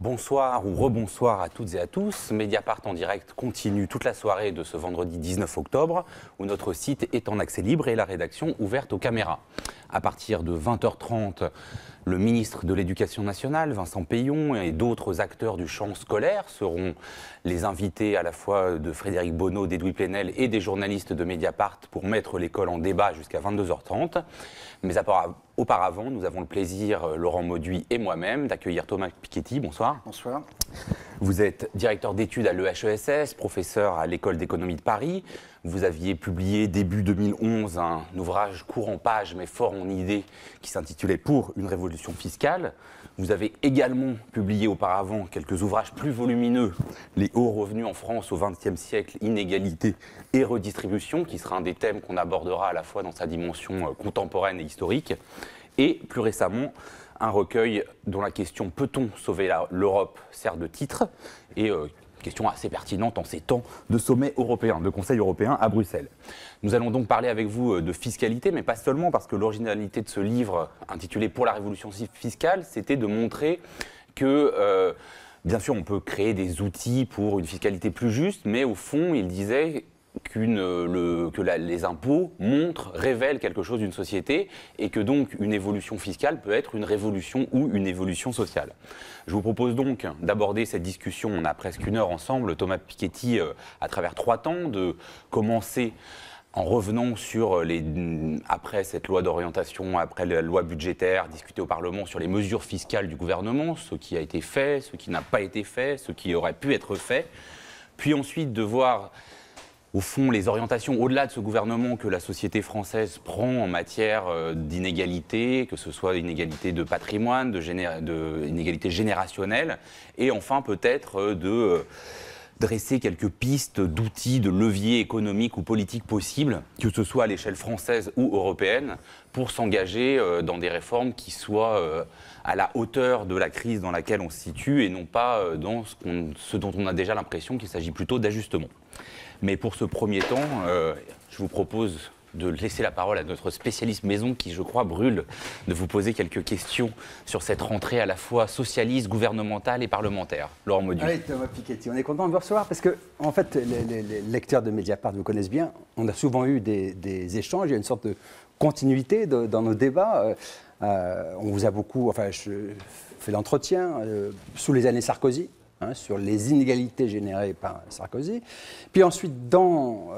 Bonsoir ou rebonsoir à toutes et à tous. Mediapart en direct continue toute la soirée de ce vendredi 19 octobre où notre site est en accès libre et la rédaction ouverte aux caméras. À partir de 20h30, le ministre de l'Éducation nationale, Vincent Peillon, et d'autres acteurs du champ scolaire seront les invités à la fois de Frédéric Bonneau, d'Edoui Plenel et des journalistes de Mediapart pour mettre l'école en débat jusqu'à 22h30. Mais auparavant, nous avons le plaisir, Laurent Mauduit et moi-même, d'accueillir Thomas Piketty. Bonsoir. Bonsoir. Vous êtes directeur d'études à l'EHESS, professeur à l'École d'économie de Paris. Vous aviez publié début 2011 un ouvrage court en pages mais fort en idées qui s'intitulait « Pour une révolution fiscale ». Vous avez également publié auparavant quelques ouvrages plus volumineux, « Les hauts revenus en France au XXe siècle, inégalité et redistribution », qui sera un des thèmes qu'on abordera à la fois dans sa dimension contemporaine et historique. Et plus récemment, un recueil dont la question « Peut-on sauver l'Europe ?» sert de titre, et question assez pertinente en ces temps de sommet européen, de Conseil européen à Bruxelles. Nous allons donc parler avec vous de fiscalité, mais pas seulement, parce que l'originalité de ce livre, intitulé « Pour la révolution fiscale », c'était de montrer que, bien sûr, on peut créer des outils pour une fiscalité plus juste, mais au fond, il disait les impôts révèlent quelque chose d'une société et que donc une évolution fiscale peut être une révolution ou une évolution sociale. Je vous propose donc d'aborder cette discussion, on a presque une heure ensemble, Thomas Piketty, à travers 3 temps, de commencer en revenant sur après cette loi d'orientation, après la loi budgétaire, discutée au Parlement sur les mesures fiscales du gouvernement, ce qui a été fait, ce qui n'a pas été fait, ce qui aurait pu être fait, puis ensuite de voir au fond, les orientations au-delà de ce gouvernement que la société française prend en matière d'inégalité, que ce soit inégalité de patrimoine, inégalité générationnelle, et enfin peut-être de dresser quelques pistes d'outils, de leviers économiques ou politiques possibles, que ce soit à l'échelle française ou européenne, pour s'engager dans des réformes qui soient à la hauteur de la crise dans laquelle on se situe et non pas dans ce dont on a déjà l'impression qu'il s'agit plutôt d'ajustement. Mais pour ce premier temps, je vous propose de laisser la parole à notre spécialiste maison qui, je crois, brûle de vous poser quelques questions sur cette rentrée à la fois socialiste, gouvernementale et parlementaire. Laurent Mauduit. Allez, Thomas Piketty, on est content de vous recevoir parce que, en fait, les lecteurs de Mediapart vous connaissent bien. On a souvent eu des échanges, il y a une sorte de continuité dans nos débats. On vous a beaucoup, enfin, je fais l'entretien sous les années Sarkozy. Sur les inégalités générées par Sarkozy. Puis ensuite, dans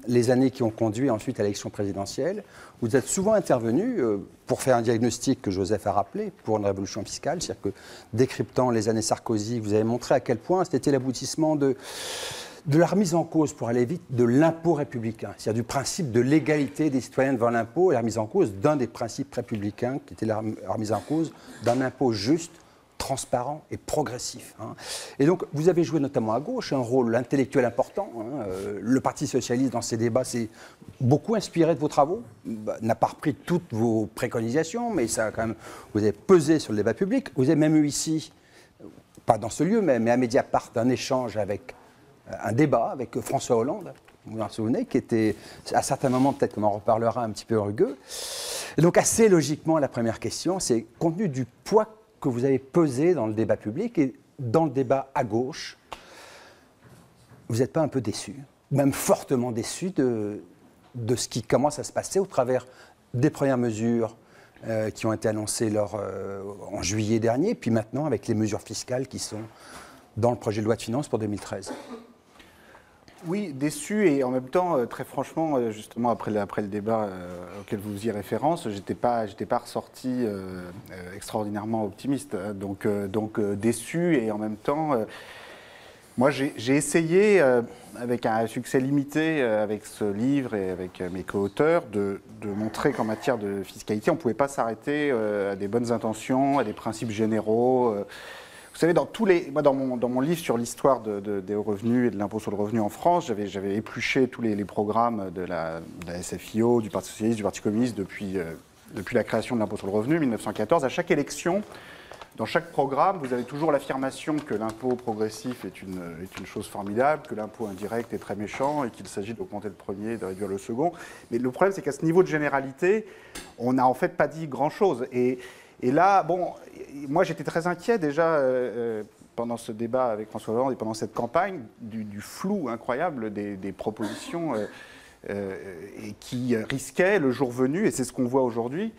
les années qui ont conduit ensuite à l'élection présidentielle, vous êtes souvent intervenu pour faire un diagnostic que Joseph a rappelé pour une révolution fiscale, c'est-à-dire que décryptant les années Sarkozy, vous avez montré à quel point c'était l'aboutissement de la remise en cause, pour aller vite, de l'impôt républicain, c'est-à-dire du principe de l'égalité des citoyens devant l'impôt et la remise en cause d'un des principes républicains qui était la remise en cause d'un impôt juste, transparent et progressif. Et donc, vous avez joué notamment à gauche un rôle intellectuel important. Le Parti socialiste, dans ses débats, s'est beaucoup inspiré de vos travaux, n'a pas repris toutes vos préconisations, mais ça a quand même, vous avez pesé sur le débat public. Vous avez même eu ici, pas dans ce lieu, mais à Mediapart, un échange un débat avec François Hollande, vous vous en souvenez, qui était, à certains moments, peut-être qu'on en reparlera, un petit peu rugueux. Et donc, assez logiquement, la première question, c'est compte tenu du poids que vous avez pesé dans le débat public et dans le débat à gauche, vous n'êtes pas un peu déçu, même fortement déçu de ce qui commence à se passer au travers des premières mesures qui ont été annoncées en juillet dernier, puis maintenant avec les mesures fiscales qui sont dans le projet de loi de finances pour 2013 ? Oui, déçu et en même temps, très franchement, justement après le débat auquel vous faisiez référence, j'étais pas ressorti extraordinairement optimiste. Donc déçu et en même temps, moi j'ai essayé, avec un succès limité avec ce livre et avec mes co-auteurs, de montrer qu'en matière de fiscalité, on ne pouvait pas s'arrêter à des bonnes intentions, à des principes généraux. Vous savez, moi, dans mon livre sur l'histoire des hauts revenus et de l'impôt sur le revenu en France, j'avais épluché tous les programmes de la SFIO, du Parti socialiste, du Parti communiste depuis la création de l'impôt sur le revenu, 1914. À chaque élection, dans chaque programme, vous avez toujours l'affirmation que l'impôt progressif est une chose formidable, que l'impôt indirect est très méchant et qu'il s'agit d'augmenter le premier et de réduire le second. Mais le problème, c'est qu'à ce niveau de généralité, on n'a en fait pas dit grand-chose. Et là, bon, moi j'étais très inquiet déjà pendant ce débat avec François Hollande et pendant cette campagne du flou incroyable des propositions et qui risquaient le jour venu, et c'est ce qu'on voit aujourd'hui,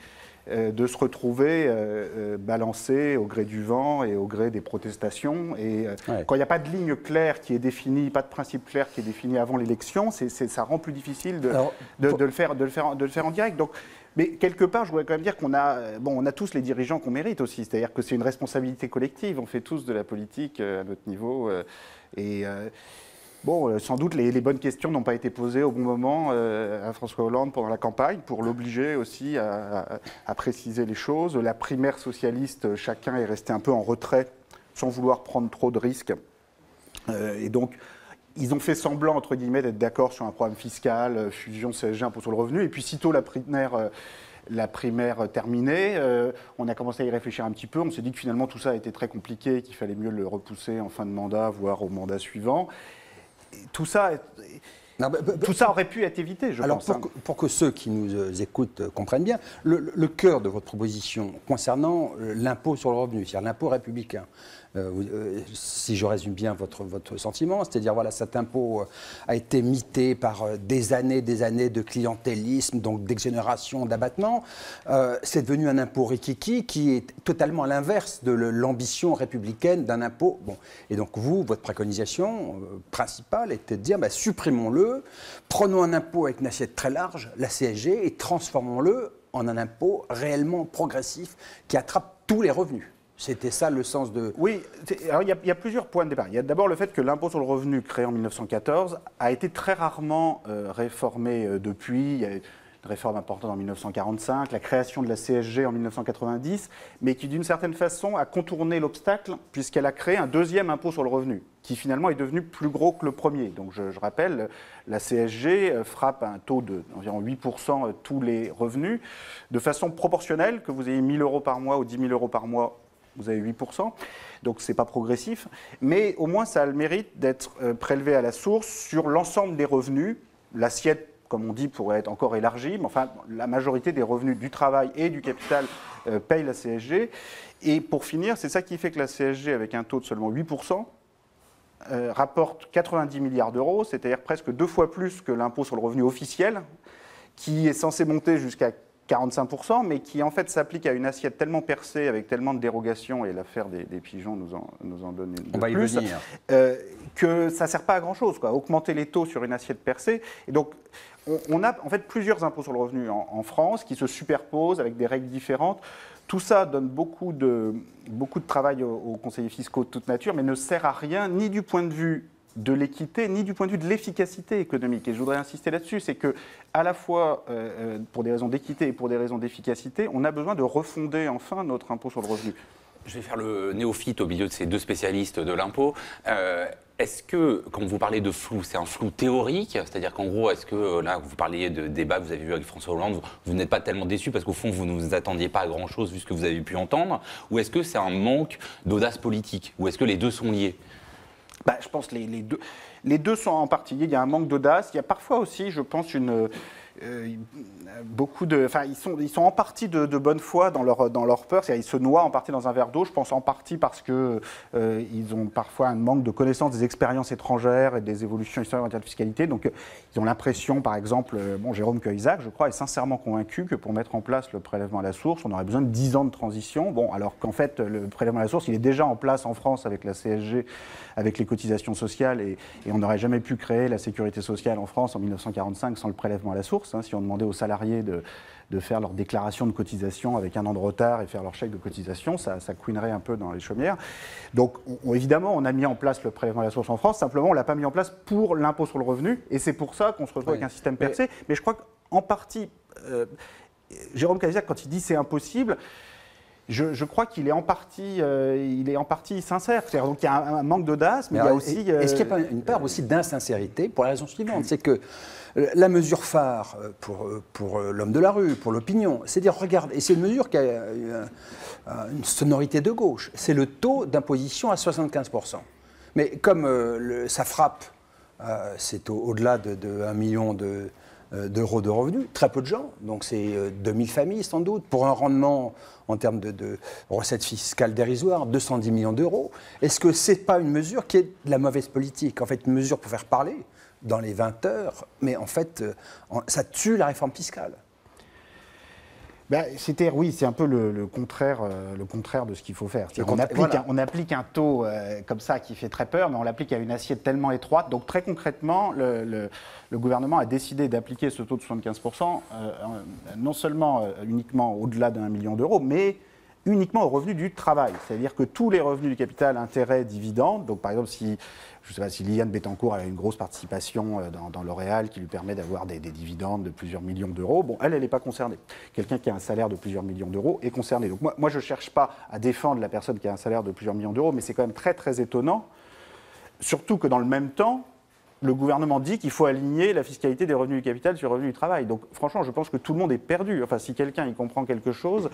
de se retrouver balancé au gré du vent et au gré des protestations. Et quand il n'y a pas de ligne claire qui est définie, pas de principe clair qui est défini avant l'élection, ça rend plus difficile de le faire en direct. Donc, mais quelque part, je voudrais quand même dire qu'on a tous les dirigeants qu'on mérite aussi. C'est-à-dire que c'est une responsabilité collective. On fait tous de la politique à notre niveau. Bon, sans doute, les bonnes questions n'ont pas été posées au bon moment à François Hollande pendant la campagne pour l'obliger aussi à préciser les choses. La primaire socialiste, chacun est resté un peu en retrait sans vouloir prendre trop de risques. Et donc, ils ont fait semblant, entre guillemets, d'être d'accord sur un programme fiscal, fusion CSG, impôt sur le revenu. Et puis, sitôt la primaire terminée, on a commencé à y réfléchir un petit peu. On s'est dit que finalement, tout ça était très compliqué, qu'il fallait mieux le repousser en fin de mandat, voire au mandat suivant. Tout ça aurait pu être évité, je pense. Alors, pour que ceux qui nous écoutent comprennent bien, le cœur de votre proposition concernant l'impôt sur le revenu, c'est-à-dire l'impôt républicain, si je résume bien votre sentiment, c'est-à-dire voilà, cet impôt a été mité par des années de clientélisme, donc d'exonération, d'abattement. C'est devenu un impôt rikiki qui est totalement à l'inverse de l'ambition républicaine d'un impôt. Bon. Et donc votre préconisation principale était de dire supprimons-le, prenons un impôt avec une assiette très large, la CSG, et transformons-le en un impôt réellement progressif qui attrape tous les revenus. C'était ça le sens de... Oui, alors il y a plusieurs points de départ. Il y a d'abord le fait que l'impôt sur le revenu créé en 1914 a été très rarement réformé depuis. Il y a une réforme importante en 1945, la création de la CSG en 1990, mais qui d'une certaine façon a contourné l'obstacle puisqu'elle a créé un deuxième impôt sur le revenu, qui finalement est devenu plus gros que le premier. Donc je rappelle, la CSG frappe à un taux d'environ 8% tous les revenus, de façon proportionnelle, que vous ayez 1 000 € par mois ou 10 000 € par mois, vous avez 8%, donc ce n'est pas progressif, mais au moins ça a le mérite d'être prélevé à la source sur l'ensemble des revenus. L'assiette, comme on dit, pourrait être encore élargie, mais enfin la majorité des revenus du travail et du capital paye la CSG. Et pour finir, c'est ça qui fait que la CSG, avec un taux de seulement 8%, rapporte 90 milliards d'euros, c'est-à-dire presque 2 fois plus que l'impôt sur le revenu officiel, qui est censé monter jusqu'à 45%, mais qui en fait s'applique à une assiette tellement percée, avec tellement de dérogations, et l'affaire des pigeons nous en donne une de plus, que ça ne sert pas à grand-chose, quoi. Augmenter les taux sur une assiette percée. Et donc, on a en fait plusieurs impôts sur le revenu en France qui se superposent avec des règles différentes. Tout ça donne beaucoup de travail aux conseillers fiscaux de toute nature, mais ne sert à rien, ni du point de vue de l'équité, ni du point de vue de l'efficacité économique. Et je voudrais insister là-dessus, c'est que, à la fois pour des raisons d'équité et pour des raisons d'efficacité, on a besoin de refonder enfin notre impôt sur le revenu. Je vais faire le néophyte au milieu de ces deux spécialistes de l'impôt. Est-ce que, quand vous parlez de flou, c'est un flou théorique? C'est-à-dire qu'en gros, est-ce que, là, vous parliez de débat que vous avez eu avec François Hollande, vous n'êtes pas tellement déçu parce qu'au fond, vous ne vous attendiez pas à grand-chose vu ce que vous avez pu entendre? Ou est-ce que c'est un manque d'audace politique? Ou est-ce que les deux sont liés? Je pense que les deux sont en partie liés. Il y a un manque d'audace. Il y a parfois aussi, je pense, ils sont en partie de bonne foi dans leur peur. C'est-à-dire, ils se noient en partie dans un verre d'eau. Je pense en partie parce que ils ont parfois un manque de connaissance des expériences étrangères et des évolutions historiques en matière de fiscalité. Donc, ils ont l'impression, par exemple, Jérôme Cahuzac, je crois, est sincèrement convaincu que pour mettre en place le prélèvement à la source, on aurait besoin de 10 ans de transition. Bon, alors qu'en fait, le prélèvement à la source, il est déjà en place en France avec la CSG, avec les cotisations sociales, et on n'aurait jamais pu créer la sécurité sociale en France en 1945 sans le prélèvement à la source. Si on demandait aux salariés de faire leur déclaration de cotisation avec un an de retard et faire leur chèque de cotisation, ça couinerait un peu dans les chaumières. Donc évidemment, on a mis en place le prélèvement à la source en France, simplement on ne l'a pas mis en place pour l'impôt sur le revenu, et c'est pour ça qu'on se retrouve avec un système percé. Mais je crois qu'en partie, Jérôme Cahuzac, quand il dit c'est impossible, je crois qu'il est en partie sincère. Donc il y a un manque d'audace, mais il y a aussi... Est-ce qu'il n'y a pas une part aussi d'insincérité pour la raison suivante? C'est que la mesure phare pour l'homme de la rue, pour l'opinion, c'est de dire, regarde, et c'est une mesure qui a une sonorité de gauche, c'est le taux d'imposition à 75%. Mais comme ça frappe, c'est au-delà de 1 million d'euros de revenus, très peu de gens, donc c'est 2000 familles sans doute, pour un rendement en termes de recettes fiscales dérisoires, 210 millions d'euros. Est-ce que ce n'est pas une mesure qui est de la mauvaise politique? En fait, une mesure pour faire parler dans les 20 heures, mais en fait, ça tue la réforme fiscale. Ben, oui, c'est un peu le contraire de ce qu'il faut faire. On applique un taux comme ça qui fait très peur, mais on l'applique à une assiette tellement étroite. Donc très concrètement, le gouvernement a décidé d'appliquer ce taux de 75%, non seulement uniquement au-delà d'1 million d'euros, mais uniquement aux revenus du travail. C'est-à-dire que tous les revenus du capital, intérêts, dividendes, donc par exemple si Liliane Bettencourt a une grosse participation dans L'Oréal qui lui permet d'avoir des dividendes de plusieurs millions d'euros, bon, elle n'est pas concernée. Quelqu'un qui a un salaire de plusieurs millions d'euros est concerné. Donc moi je ne cherche pas à défendre la personne qui a un salaire de plusieurs millions d'euros, mais c'est quand même très très étonnant, surtout que dans le même temps, le gouvernement dit qu'il faut aligner la fiscalité des revenus du capital sur les revenus du travail. Donc franchement, je pense que tout le monde est perdu. Enfin, si quelqu'un y comprend quelque chose...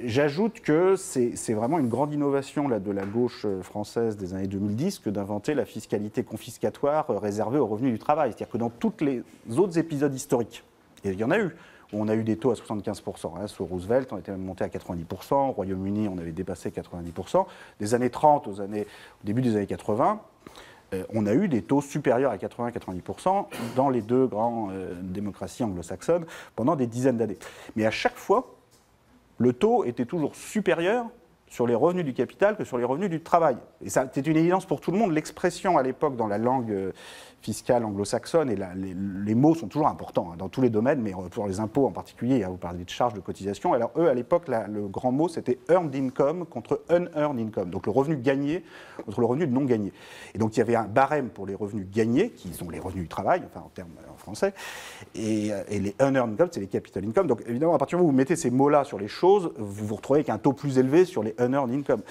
J'ajoute que c'est vraiment une grande innovation là, de la gauche française des années 2010 que d'inventer la fiscalité confiscatoire réservée aux revenus du travail. C'est-à-dire que dans tous les autres épisodes historiques, et il y en a eu, où on a eu des taux à 75%. Hein, sous Roosevelt, on était même monté à 90%. Au Royaume-Uni, on avait dépassé 90%. Des années 30 au début des années 80, on a eu des taux supérieurs à 80-90% dans les deux grandes démocraties anglo-saxonnes pendant des dizaines d'années. Mais à chaque fois, le taux était toujours supérieur sur les revenus du capital que sur les revenus du travail. Et ça, c'était une évidence pour tout le monde. L'expression à l'époque dans la langue fiscale anglo-saxonne, et les mots sont toujours importants dans tous les domaines, mais pour les impôts en particulier, vous parlez de charges de cotisation. Alors eux, à l'époque, le grand mot, c'était earned income contre unearned income, donc le revenu gagné contre le revenu non gagné. Et donc il y avait un barème pour les revenus gagnés, qui sont les revenus du travail, enfin en termes en français, et les unearned income, c'est les capital income. Donc évidemment, à partir du moment où vous mettez ces mots-là sur les choses, vous vous retrouvez avec un taux plus élevé sur les unearned income.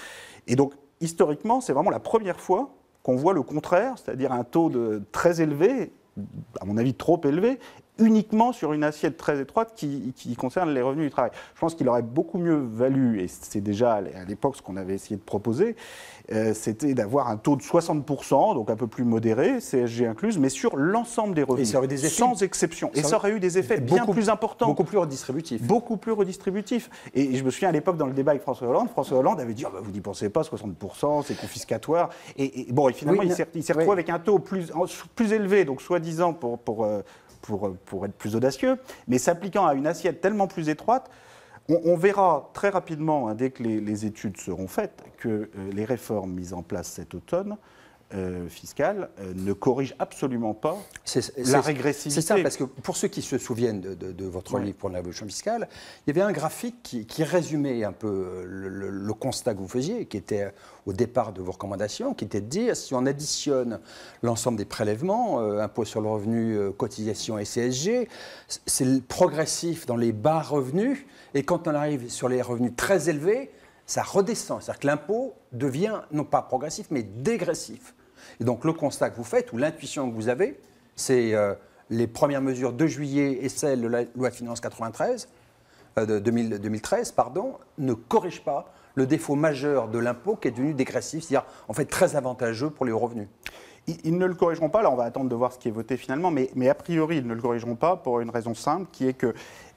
Et donc, historiquement, c'est vraiment la première fois qu'on voit le contraire, c'est-à-dire un taux très élevé, à mon avis trop élevé, uniquement sur une assiette très étroite qui concerne les revenus du travail. Je pense qu'il aurait beaucoup mieux valu, et c'est déjà à l'époque ce qu'on avait essayé de proposer, c'était d'avoir un taux de 60%, donc un peu plus modéré, CSG incluse, mais sur l'ensemble des revenus, sans exception. Et ça aurait eu des effets bien plus importants. Beaucoup plus redistributifs. Beaucoup plus redistributifs. Et je me souviens à l'époque dans le débat avec François Hollande avait dit oh, bah, vous n'y pensez pas, 60%, c'est confiscatoire. Et finalement, il s'est retrouvé avec un taux plus élevé, donc soi-disant pour être plus audacieux, mais s'appliquant à une assiette tellement plus étroite. On verra très rapidement, dès que les études seront faites, que les réformes mises en place cet automne fiscales ne corrigent absolument pas la régressivité. C'est ça, parce que pour ceux qui se souviennent de votre livre pour l'évolution fiscale, il y avait un graphique qui résumait un peu le constat que vous faisiez, qui était au départ de vos recommandations, qui était de dire si on additionne l'ensemble des prélèvements, impôts sur le revenu, cotisations et CSG, c'est progressif dans les bas revenus, et quand on arrive sur les revenus très élevés, ça redescend. C'est-à-dire que l'impôt devient non pas progressif, mais dégressif. Et donc le constat que vous faites, ou l'intuition que vous avez, c'est les premières mesures de juillet et celles de la loi de finances 2013, ne corrigent pas le défaut majeur de l'impôt qui est devenu dégressif, c'est-à-dire en fait très avantageux pour les hauts revenus. Ils ne le corrigeront pas, là on va attendre de voir ce qui est voté finalement, mais a priori ils ne le corrigeront pas pour une raison simple, qui est que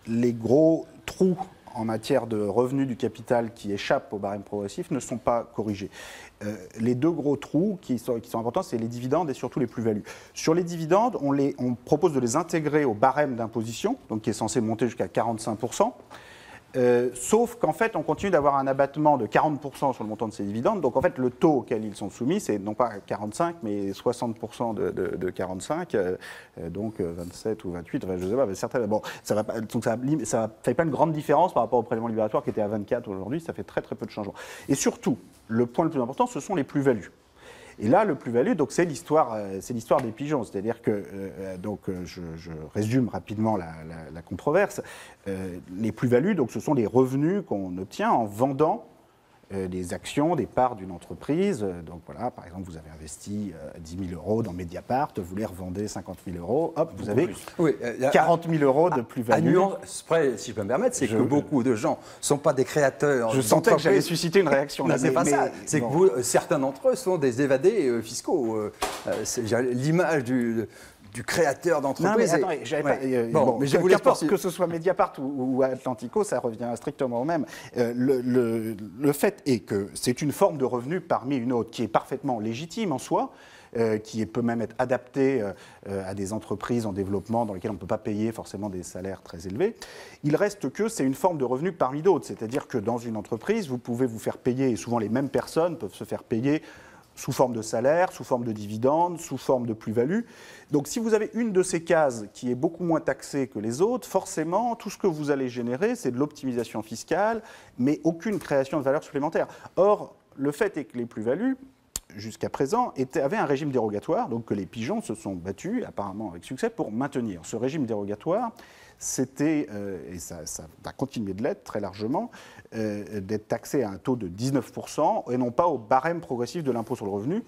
les gros trous en matière de revenus du capital qui échappent au barème progressif ne sont pas corrigés. Les deux gros trous qui sont importants, c'est les dividendes et surtout les plus-values. Sur les dividendes, on propose de les intégrer au barème d'imposition, donc qui est censé monter jusqu'à 45%. Sauf qu'en fait, on continue d'avoir un abattement de 40% sur le montant de ces dividendes. Donc en fait, le taux auquel ils sont soumis, c'est non pas 45, mais 60% de 45, donc 27 ou 28, enfin, je ne sais pas, mais certains, bon, ça ne fait pas une grande différence par rapport au prélèvement libératoire qui était à 24 aujourd'hui, ça fait très très peu de changements. Et surtout, le point le plus important, ce sont les plus-values. Et là, le plus-value, donc c'est l'histoire des pigeons. C'est-à-dire que, je résume rapidement la controverse. Les plus-values, donc, ce sont les revenus qu'on obtient en vendant des actions, des parts d'une entreprise. Donc voilà, par exemple, vous avez investi 10 000 euros dans Mediapart, vous les revendez 50 000 euros, hop, vous avez 40 000 euros de plus-value. Si je peux me permettre, c'est que beaucoup de gens ne sont pas des créateurs. Je sentais que j'allais susciter une réaction. Non, c'est pas ça. C'est que certains d'entre eux sont des évadés fiscaux. L'image du créateur Non, mais d'entreprise. attendez, Mais je voulais qu'importe que ce soit Mediapart ou Atlantico, ça revient strictement au même. Le fait est que c'est une forme de revenu parmi une autre qui est parfaitement légitime en soi, qui peut même être adaptée à des entreprises en développement dans lesquelles on ne peut pas payer forcément des salaires très élevés. Il reste que c'est une forme de revenu parmi d'autres, c'est-à-dire que dans une entreprise, vous pouvez vous faire payer, et souvent les mêmes personnes peuvent se faire payer sous forme de salaire, sous forme de dividendes, sous forme de plus-value. Donc si vous avez une de ces cases qui est beaucoup moins taxée que les autres, forcément, tout ce que vous allez générer, c'est de l'optimisation fiscale, mais aucune création de valeur supplémentaire. Or, le fait est que les plus-values, jusqu'à présent, avaient un régime dérogatoire, donc que les pigeons se sont battus, apparemment avec succès, pour maintenir. Ce régime dérogatoire, c'était, et ça va continuer de l'être très largement, d'être taxé à un taux de 19% et non pas au barème progressif de l'impôt sur le revenu,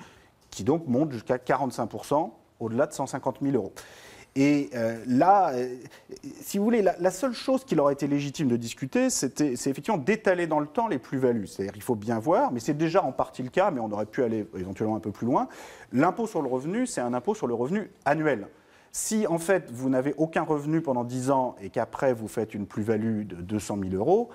qui donc monte jusqu'à 45% au-delà de 150 000 euros. Et là, si vous voulez, la seule chose qu'il aurait été légitime de discuter, c'est effectivement d'étaler dans le temps les plus-values. C'est-à-dire qu'il faut bien voir, mais c'est déjà en partie le cas, mais on aurait pu aller éventuellement un peu plus loin. L'impôt sur le revenu, c'est un impôt sur le revenu annuel. Si, en fait, vous n'avez aucun revenu pendant 10 ans et qu'après, vous faites une plus-value de 200 000 euros,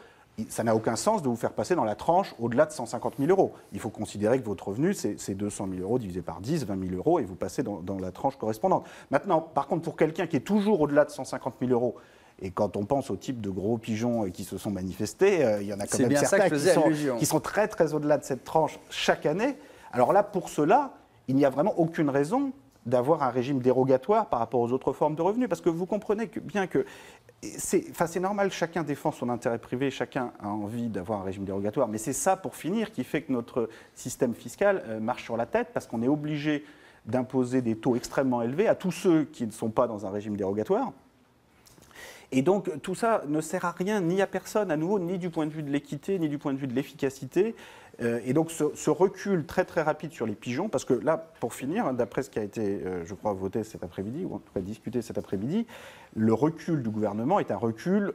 ça n'a aucun sens de vous faire passer dans la tranche au-delà de 150 000 euros. Il faut considérer que votre revenu, c'est 200 000 euros divisé par 10, 20 000 euros, et vous passez dans la tranche correspondante. Maintenant, par contre, pour quelqu'un qui est toujours au-delà de 150 000 euros, et quand on pense au type de gros pigeons qui se sont manifestés, il y en a quand même certains qui sont très, très au-delà de cette tranche chaque année. Alors là, pour cela, il n'y a vraiment aucune raison d'avoir un régime dérogatoire par rapport aux autres formes de revenus. Parce que vous comprenez bien que c'est normal, chacun défend son intérêt privé, chacun a envie d'avoir un régime dérogatoire. Mais c'est ça, pour finir, qui fait que notre système fiscal marche sur la tête, parce qu'on est obligé d'imposer des taux extrêmement élevés à tous ceux qui ne sont pas dans un régime dérogatoire. Et donc, tout ça ne sert à rien, ni à personne, à nouveau, ni du point de vue de l'équité, ni du point de vue de l'efficacité. Et donc, ce recul très, très rapide sur les pigeons, parce que là, pour finir, d'après ce qui a été, je crois, voté cet après-midi, ou en tout cas discuté cet après-midi, le recul du gouvernement est un recul,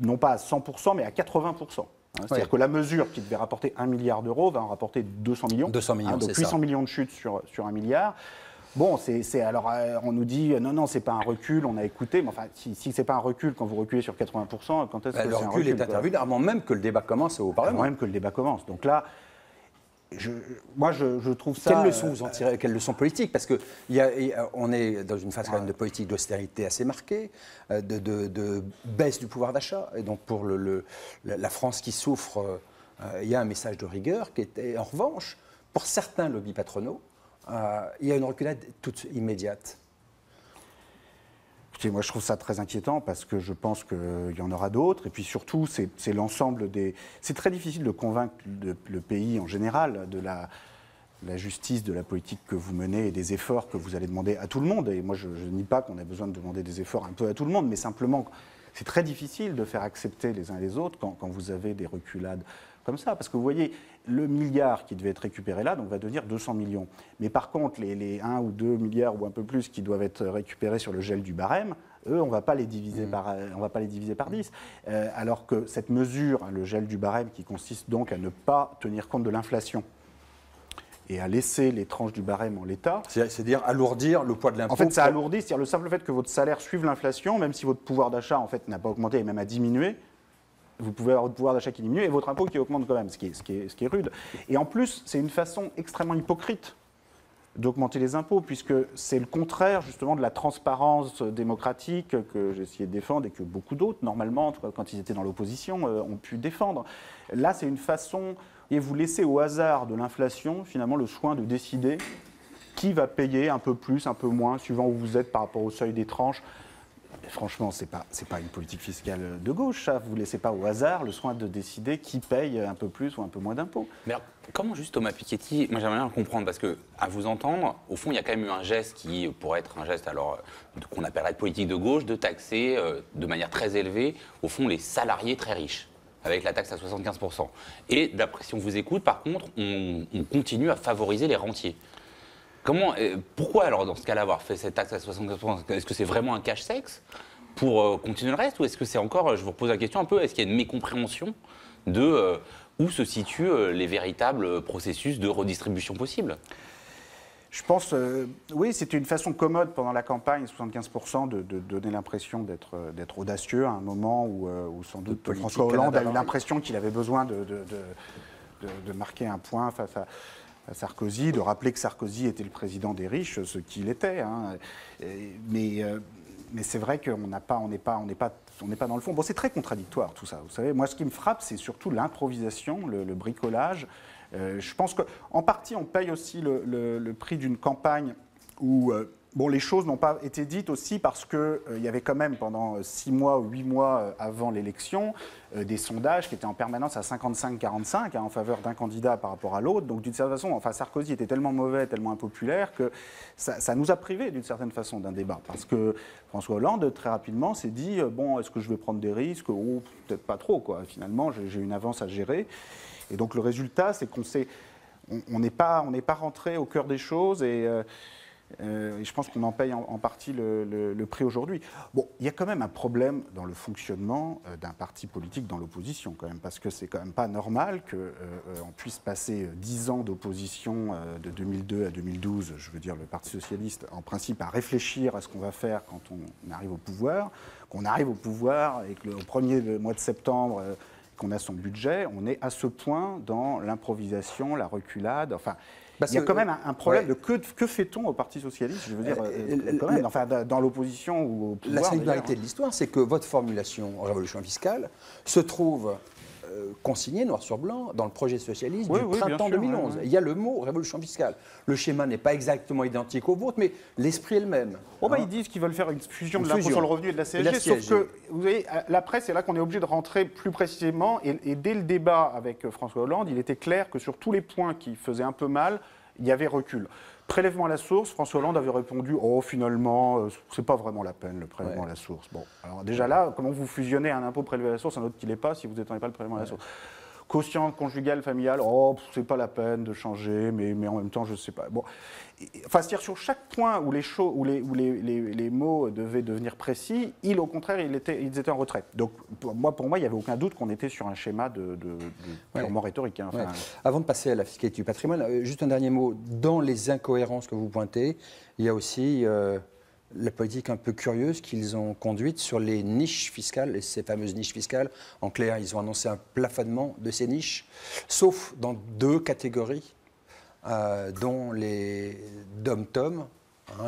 non pas à 100%, mais à 80%. C'est-à-dire que la mesure qui devait rapporter 1 milliard d'euros va en rapporter 200 millions. 200 millions, donc 800 millions de chutes sur 1 milliard. Bon, alors on nous dit non, c'est pas un recul, on a écouté, mais enfin, si c'est pas un recul quand vous reculez sur 80%, quand est-ce que c'est un recul ? Le recul est intervenu avant même que le débat commence au Parlement. Avant même que le débat commence. Donc là, moi je trouve ça... Quelles leçons vous en tirez ? Quelles leçons politiques ? Parce qu'on est dans une phase quand même de politique d'austérité assez marquée, de baisse du pouvoir d'achat. Et donc pour la France qui souffre, il y a un message de rigueur qui était, en revanche, pour certains lobbies patronaux, il y a une reculade toute immédiate. Écoutez, moi je trouve ça très inquiétant parce que je pense qu'il y en aura d'autres. Et puis surtout, c'est l'ensemble des... C'est très difficile de convaincre le pays en général de la justice, de la politique que vous menez et des efforts que vous allez demander à tout le monde. Et moi je nie pas qu'on ait besoin de demander des efforts un peu à tout le monde, mais simplement c'est très difficile de faire accepter les uns et les autres quand vous avez des reculades comme ça. Parce que vous voyez, le milliard qui devait être récupéré là, donc va devenir 200 millions. Mais par contre, les 1 ou 2 milliards ou un peu plus qui doivent être récupérés sur le gel du barème, eux, on ne va pas les diviser par 10. Alors que cette mesure, le gel du barème, qui consiste donc à ne pas tenir compte de l'inflation et à laisser les tranches du barème en l'état. C'est-à-dire alourdir le poids de l'impôt. En fait, ça alourdit, c'est-à-dire le simple fait que votre salaire suive l'inflation, même si votre pouvoir d'achat en fait, n'a pas augmenté et même a diminué, vous pouvez avoir votre pouvoir d'achat qui diminue et votre impôt qui augmente quand même, ce qui est rude. Et en plus, c'est une façon extrêmement hypocrite d'augmenter les impôts, puisque c'est le contraire justement de la transparence démocratique que j'ai essayé de défendre et que beaucoup d'autres, normalement, quand ils étaient dans l'opposition, ont pu défendre. Là, c'est une façon, et vous laissez au hasard de l'inflation, finalement, le soin de décider qui va payer un peu plus, un peu moins, suivant où vous êtes par rapport au seuil des tranches. Franchement, c'est pas une politique fiscale de gauche, ça. Vous ne laissez pas au hasard le soin de décider qui paye un peu plus ou un peu moins d'impôts. Mais alors, comment juste Thomas Piketty, moi j'aimerais bien le comprendre, parce que à vous entendre, au fond, il y a quand même eu un geste qui pourrait être un geste qu'on appellerait de politique de gauche, de taxer de manière très élevée, au fond, les salariés très riches, avec la taxe à 75%. Et d'après, si on vous écoute, par contre, on continue à favoriser les rentiers. Pourquoi alors dans ce cas-là avoir fait cette taxe à 75%? Est-ce que c'est vraiment un cache-sexe pour continuer le reste, ou est-ce que c'est encore, je vous repose la question un peu, est-ce qu'il y a une mécompréhension de où se situent les véritables processus de redistribution possibles? Je pense, oui, c'était une façon commode pendant la campagne, 75%, de donner l'impression d'être audacieux à un moment où sans doute François Hollande a eu l'impression qu'il avait besoin de marquer un point face à Sarkozy, de rappeler que Sarkozy était le président des riches, ce qu'il était. Hein. Mais c'est vrai qu'on n'est pas dans le fond. Bon, c'est très contradictoire tout ça. Vous savez, moi, ce qui me frappe, c'est surtout l'improvisation, le bricolage. Je pense qu'en partie, on paye aussi le prix d'une campagne où bon, les choses n'ont pas été dites aussi parce qu'il y avait quand même pendant 6 mois ou 8 mois avant l'élection des sondages qui étaient en permanence à 55-45 en faveur d'un candidat par rapport à l'autre. Donc d'une certaine façon, enfin, Sarkozy était tellement mauvais, tellement impopulaire que ça nous a privés d'une certaine façon d'un débat. Parce que François Hollande, très rapidement, s'est dit bon, est-ce que je vais prendre des risques? Oh, peut-être pas trop, quoi. Finalement, j'ai une avance à gérer. Et donc le résultat, c'est qu'on n'est pas rentré au cœur des choses et je pense qu'on en paye en partie le prix aujourd'hui. Bon, il y a quand même un problème dans le fonctionnement d'un parti politique dans l'opposition quand même, parce que c'est quand même pas normal qu'on puisse passer 10 ans d'opposition de 2002 à 2012, je veux dire le Parti socialiste, en principe à réfléchir à ce qu'on va faire quand on arrive au pouvoir, qu'on arrive au pouvoir et qu'au premier mois de septembre qu'on a son budget, on est à ce point dans l'improvisation, la reculade, enfin... Il y a quand même un problème de que fait-on au Parti socialiste, je veux dire, quand même, enfin, dans l'opposition ou au pouvoir. La singularité de l'histoire, c'est que votre formulation révolution fiscale se trouve consignée noir sur blanc dans le projet socialiste du printemps 2011. Il y a le mot révolution fiscale. Le schéma n'est pas exactement identique au vôtre, mais l'esprit est le même. Oh bah, ils disent qu'ils veulent faire une fusion de l'impôt sur le revenu et de la CSG, sauf que, vous voyez, la presse, c'est là qu'on est obligé de rentrer plus précisément. Et dès le débat avec François Hollande, il était clair que sur tous les points qui faisaient un peu mal, il y avait recul. Prélèvement à la source, François Hollande avait répondu « Oh, finalement, c'est pas vraiment la peine, le prélèvement à la source. » Bon, alors déjà là, comment vous fusionnez un impôt prélevé à la source, un autre qui l'est pas, si vous n'étendez pas le prélèvement à la source. Quotient conjugal, familial, oh, c'est pas la peine de changer, mais en même temps, je sais pas. Bon, enfin, c'est-à-dire sur chaque point où les mots devaient devenir précis, au contraire, ils étaient en retrait. Donc, pour moi, il n'y avait aucun doute qu'on était sur un schéma de purement rhétorique. Hein, enfin, Avant de passer à la fiscalité du patrimoine, juste un dernier mot. Dans les incohérences que vous pointez, il y a aussi la politique un peu curieuse qu'ils ont conduite sur les niches fiscales, ces fameuses niches fiscales. En clair, ils ont annoncé un plafonnement de ces niches, sauf dans 2 catégories, dont les dom-tom,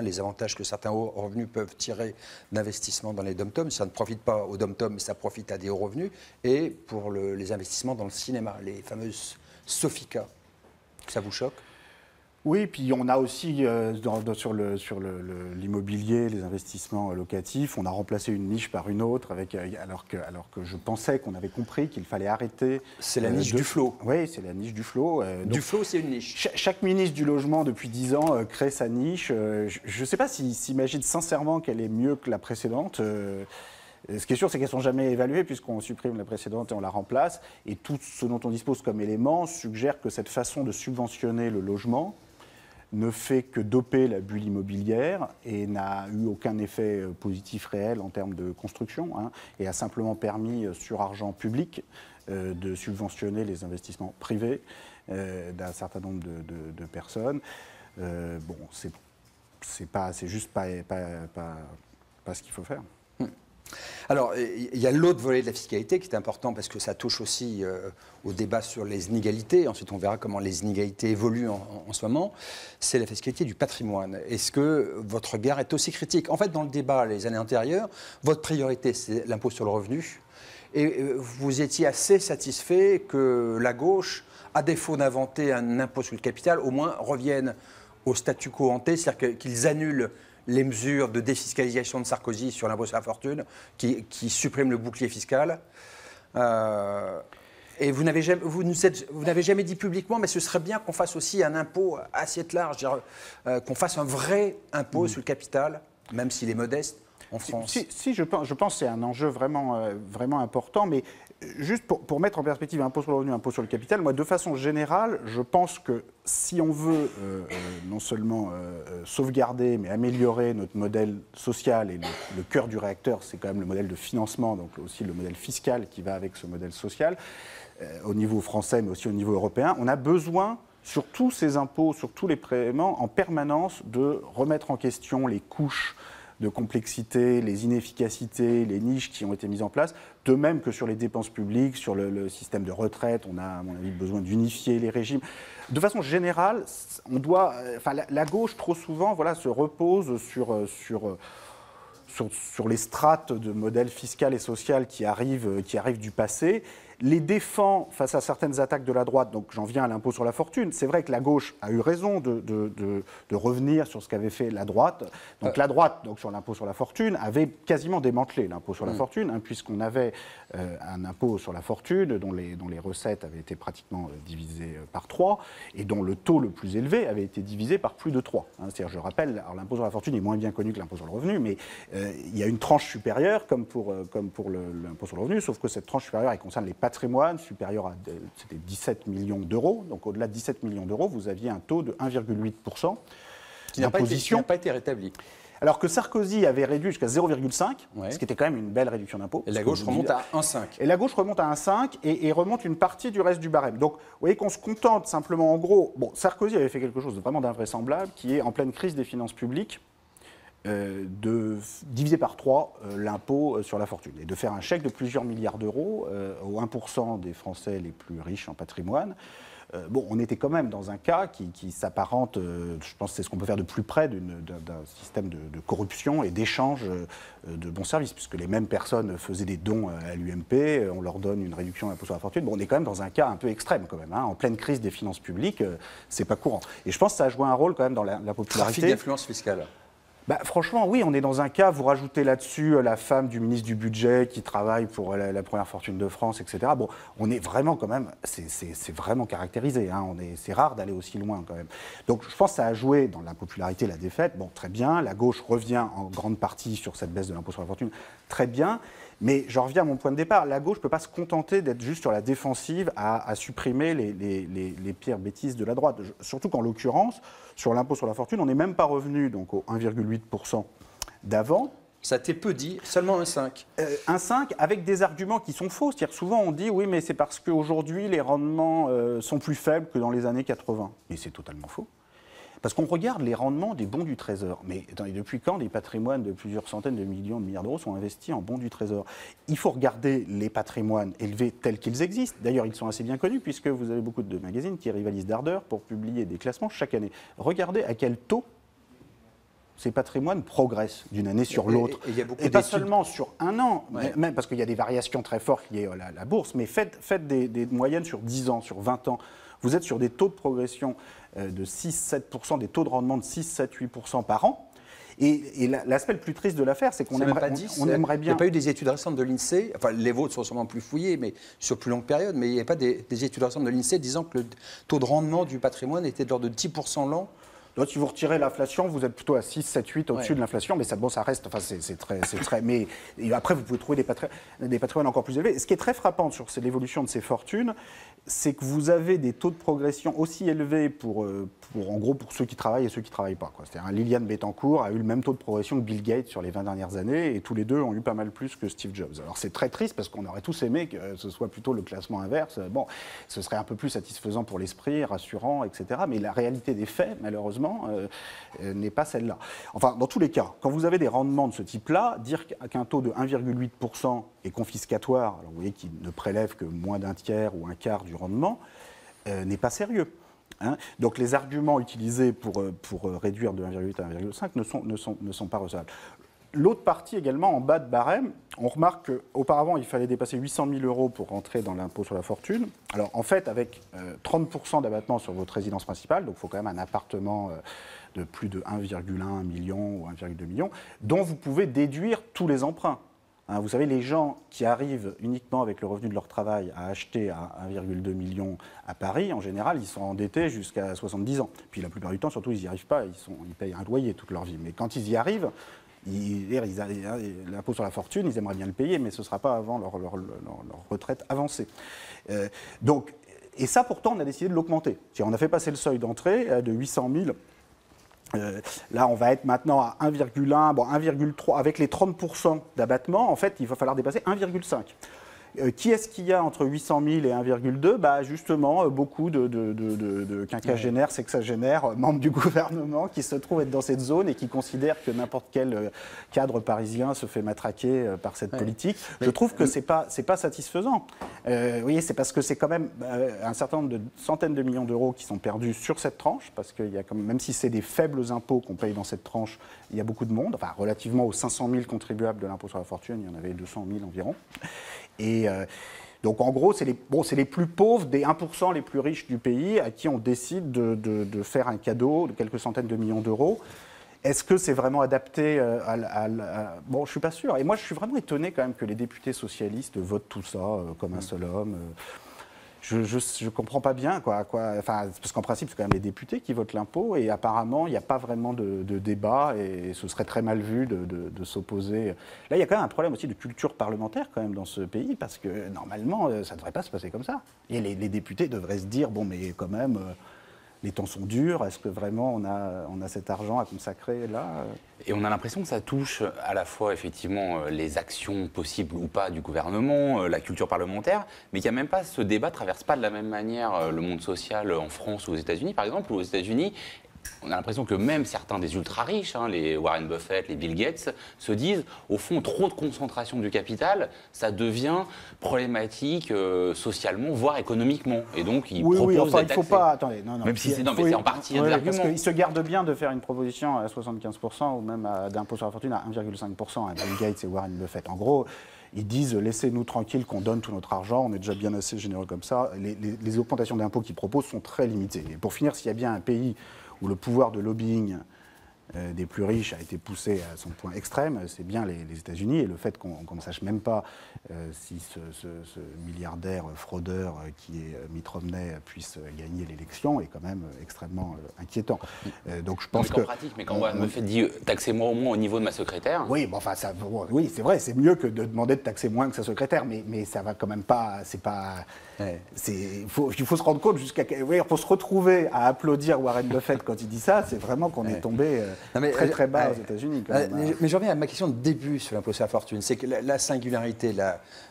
les avantages que certains hauts revenus peuvent tirer d'investissements dans les dom-tom. Ça ne profite pas aux dom-tom, mais ça profite à des hauts revenus. Et pour les investissements dans le cinéma, les fameuses Sofica. Ça vous choque ? Oui, puis on a aussi, sur l'immobilier, les investissements locatifs, on a remplacé une niche par une autre, alors que je pensais qu'on avait compris qu'il fallait arrêter... C'est la niche du flot. Oui, c'est la niche du flot. Du flot, c'est une niche. Chaque ministre du Logement, depuis 10 ans, crée sa niche. Je ne sais pas s'il s'imagine sincèrement qu'elle est mieux que la précédente. Ce qui est sûr, c'est qu'elles ne sont jamais évaluées puisqu'on supprime la précédente et on la remplace. Et tout ce dont on dispose comme élément suggère que cette façon de subventionner le logement ne fait que doper la bulle immobilière et n'a eu aucun effet positif réel en termes de construction, et a simplement permis, sur argent public, de subventionner les investissements privés d'un certain nombre de personnes. Bon, c'est juste pas ce qu'il faut faire. Alors, il y a l'autre volet de la fiscalité qui est important parce que ça touche aussi au débat sur les inégalités. Ensuite, on verra comment les inégalités évoluent en ce moment. C'est la fiscalité du patrimoine. Est-ce que votre regard est aussi critique? En fait, dans le débat les années antérieures, votre priorité, c'est l'impôt sur le revenu. Et vous étiez assez satisfait que la gauche, à défaut d'inventer un impôt sur le capital, au moins revienne au statu quo ante, c'est-à-dire qu'ils annulent les mesures de défiscalisation de Sarkozy sur l'impôt sur la fortune, qui supprime le bouclier fiscal. Et vous n'avez jamais dit publiquement, mais ce serait bien qu'on fasse aussi un impôt assiette large, qu'on fasse un vrai impôt sur le capital, même s'il est modeste, en France. Si, je pense que c'est un enjeu vraiment important, mais juste pour mettre en perspective impôt sur le revenu, impôt sur le capital, moi, de façon générale, je pense que si on veut non seulement sauvegarder, mais améliorer notre modèle social, et le cœur du réacteur, c'est quand même le modèle de financement, donc aussi le modèle fiscal qui va avec ce modèle social, au niveau français, mais aussi au niveau européen, on a besoin sur tous ces impôts, sur tous les prélèvements, en permanence de remettre en question les couches de complexité, les inefficacités, les niches qui ont été mises en place, de même que sur les dépenses publiques, sur le système de retraite, on a à mon avis besoin d'unifier les régimes. De façon générale, on doit, enfin, la gauche trop souvent se repose sur les strates de modèle fiscal et social qui arrivent du passé, les défend face à certaines attaques de la droite, donc j'en viens à l'impôt sur la fortune. C'est vrai que la gauche a eu raison de revenir sur ce qu'avait fait la droite. Donc la droite, donc, sur l'impôt sur la fortune, avait quasiment démantelé l'impôt sur la fortune, hein, puisqu'on avait un impôt sur la fortune dont les recettes avaient été pratiquement divisées par 3 et dont le taux le plus élevé avait été divisé par plus de 3. Hein. C'est-à-dire, je rappelle, l'impôt sur la fortune est moins bien connu que l'impôt sur le revenu, mais il y a une tranche supérieure comme pour l'impôt sur le revenu, sauf que cette tranche supérieure, elle concerne les patrimoine supérieur à c'était 17 millions d'euros. Donc au-delà de 17 millions d'euros, vous aviez un taux de 1,8% d'imposition. Qui n'a pas été rétabli. Alors que Sarkozy avait réduit jusqu'à 0,5, ce qui était quand même une belle réduction d'impôt. Et la gauche remonte à 1,5. Et la gauche remonte à 1,5 et remonte une partie du reste du barème. Donc vous voyez qu'on se contente simplement, en gros, Sarkozy avait fait quelque chose de vraiment d'invraisemblable, qui est en pleine crise des finances publiques, de diviser par 3 l'impôt sur la fortune et de faire un chèque de plusieurs milliards d'euros aux 1% des Français les plus riches en patrimoine. On était quand même dans un cas qui s'apparente, je pense que c'est ce qu'on peut faire de plus près d'un système de corruption et d'échange de bons services, puisque les mêmes personnes faisaient des dons à l'UMP, on leur donne une réduction de l'impôt sur la fortune. On est quand même dans un cas un peu extrême quand même, hein, en pleine crise des finances publiques, c'est pas courant. Et je pense que ça a joué un rôle quand même dans la popularité. Trafic d'influence fiscale. Franchement, oui, on est dans un cas, vous rajoutez là-dessus la femme du ministre du Budget qui travaille pour la première fortune de France, etc. On est vraiment quand même, c'est vraiment caractérisé, hein, c'est rare d'aller aussi loin quand même. Donc je pense que ça a joué dans la popularité, la défaite, très bien, la gauche revient en grande partie sur cette baisse de l'impôt sur la fortune, très bien. Mais j'en reviens à mon point de départ, la gauche ne peut pas se contenter d'être juste sur la défensive à supprimer les pires bêtises de la droite. Surtout qu'en l'occurrence, sur l'impôt sur la fortune, on n'est même pas revenu donc, au 1,8% d'avant. Ça t'est peu dit, seulement 1,5. 1,5 avec des arguments qui sont faux. C'est-à-dire souvent on dit oui mais c'est parce qu'aujourd'hui les rendements sont plus faibles que dans les années 80. Mais c'est totalement faux. Parce qu'on regarde les rendements des bons du Trésor. Mais attendez, depuis quand des patrimoines de plusieurs centaines de millions de milliards d'euros sont investis en bons du Trésor? Il faut regarder les patrimoines élevés tels qu'ils existent. D'ailleurs, ils sont assez bien connus puisque vous avez beaucoup de magazines qui rivalisent d'ardeur pour publier des classements chaque année. Regardez à quel taux ces patrimoines progressent d'une année sur l'autre. Et pas seulement sur un an, même parce qu'il y a des variations très fortes liées à la bourse, mais faites des moyennes sur 10 ans, sur 20 ans. Vous êtes sur des taux de progression de 6-7%, des taux de rendement de 6-7-8% par an. Et l'aspect le plus triste de l'affaire, c'est qu'on aimerait bien... Il n'y a pas eu des études récentes de l'INSEE, enfin les vôtres sont sûrement plus fouillées, mais sur plus longue période, mais il n'y a pas des études récentes de l'INSEE disant que le taux de rendement du patrimoine était de l'ordre de 10% l'an. Donc, si vous retirez l'inflation, vous êtes plutôt à 6, 7, 8 au-dessus de l'inflation, mais ça reste, enfin, c'est très, mais après, vous pouvez trouver des patrimoines encore plus élevés. Ce qui est très frappant sur l'évolution de ces fortunes, c'est que vous avez des taux de progression aussi élevés en gros, pour ceux qui travaillent et ceux qui ne travaillent pas. C'est-à-dire, Liliane Bettencourt a eu le même taux de progression que Bill Gates sur les 20 dernières années, et tous les deux ont eu pas mal plus que Steve Jobs. Alors, c'est très triste, parce qu'on aurait tous aimé que ce soit plutôt le classement inverse. Bon, ce serait un peu plus satisfaisant pour l'esprit, rassurant, etc. Mais la réalité des faits, malheureusement, n'est pas celle-là. Enfin, dans tous les cas, quand vous avez des rendements de ce type-là, dire qu'un taux de 1,8% est confiscatoire, alors vous voyez qu'il ne prélève que moins d'un tiers ou un quart du rendement, n'est pas sérieux. Hein. Donc les arguments utilisés pour réduire de 1,8 à 1,5 ne sont pas recevables. L'autre partie également, en bas de barème, on remarque qu'auparavant, il fallait dépasser 800 000 euros pour rentrer dans l'impôt sur la fortune. Alors, en fait, avec 30% d'abattement sur votre résidence principale, donc il faut quand même un appartement de plus de 1,1 million ou 1,2 million, dont vous pouvez déduire tous les emprunts. Hein, vous savez, les gens qui arrivent uniquement avec le revenu de leur travail à acheter à 1,2 million à Paris, en général, ils sont endettés jusqu'à 70 ans. Puis la plupart du temps, surtout, ils n'y arrivent pas, ils payent un loyer toute leur vie. Mais quand ils y arrivent, l'impôt sur la fortune, ils aimeraient bien le payer, mais ce ne sera pas avant leur retraite avancée. Et ça, pourtant, on a décidé de l'augmenter. On a fait passer le seuil d'entrée de 800 000. Là, on va être maintenant à 1,1, 1,3. Avec les 30% d'abattement, en fait, il va falloir dépasser 1,5. Qui est-ce qu'il y a entre 800 000 et 1,2 ? Justement, beaucoup de quinquagénaires, sexagénaires, membres du gouvernement qui se trouvent être dans cette zone et qui considèrent que n'importe quel cadre parisien se fait matraquer par cette politique. Je trouve que c'est pas satisfaisant. Vous voyez, c'est parce que c'est quand même un certain nombre de centaines de millions d'euros qui sont perdus sur cette tranche, parce qu'il y a quand même si c'est des faibles impôts qu'on paye dans cette tranche, il y a beaucoup de monde, enfin relativement aux 500 000 contribuables de l'impôt sur la fortune, il y en avait 200 000 environ. Et donc en gros, c'est les plus pauvres des 1% les plus riches du pays à qui on décide de faire un cadeau de quelques centaines de millions d'euros. Est-ce que c'est vraiment adapté Bon, je ne suis pas sûr. Et moi, je suis vraiment étonné quand même que les députés socialistes votent tout ça comme un seul homme. Je ne comprends pas bien, quoi. Enfin, parce qu'en principe, c'est quand même les députés qui votent l'impôt, et apparemment, il n'y a pas vraiment de débat, et ce serait très mal vu de s'opposer. Là, il y a quand même un problème aussi de culture parlementaire quand même dans ce pays, parce que normalement, ça ne devrait pas se passer comme ça. Et les députés devraient se dire, bon, mais quand même, les temps sont durs, est-ce que vraiment on a cet argent à consacrer là ? Et on a l'impression que ça touche à la fois effectivement les actions possibles ou pas du gouvernement, la culture parlementaire, mais qu'il n'y a même pas, ce débat ne traverse pas de la même manière le monde social en France ou aux États-Unis, par exemple, où aux États-Unis, on a l'impression que même certains des ultra-riches, les Warren Buffett, les Bill Gates, se disent, au fond, trop de concentration du capital, ça devient problématique socialement, voire économiquement. Et donc, ils proposent enfin, d'être il ne faut pas... Attendez, non, même si c'est en partie de l'argument. Parce qu'ils se gardent bien de faire une proposition à 75% ou même d'impôt sur la fortune à 1,5% à Bill Gates et Warren Buffett. En gros, ils disent, laissez-nous tranquilles qu'on donne tout notre argent, on est déjà bien assez généreux comme ça. Les augmentations d'impôts qu'ils proposent sont très limitées. Et pour finir, s'il y a bien un pays où le pouvoir de lobbying des plus riches a été poussé à son point extrême, c'est bien les États-Unis. Et le fait qu'on ne sache même pas si ce milliardaire fraudeur qui est Mitt Romney puisse gagner l'élection est quand même extrêmement inquiétant. Donc je pense que... En pratique, mais quand on me fait dire taxez-moi au moins au niveau de ma secrétaire... Oui, bon, enfin, oui, c'est vrai, c'est mieux que de demander de taxer moins que sa secrétaire, mais ça va quand même pas... C'est pas... Il faut se rendre compte pour se retrouver à applaudir Warren Buffett quand il dit ça, c'est vraiment qu'on est tombé très bas aux États-Unis. Mais je reviens à ma question de début sur l'impôt sur la fortune. C'est que la singularité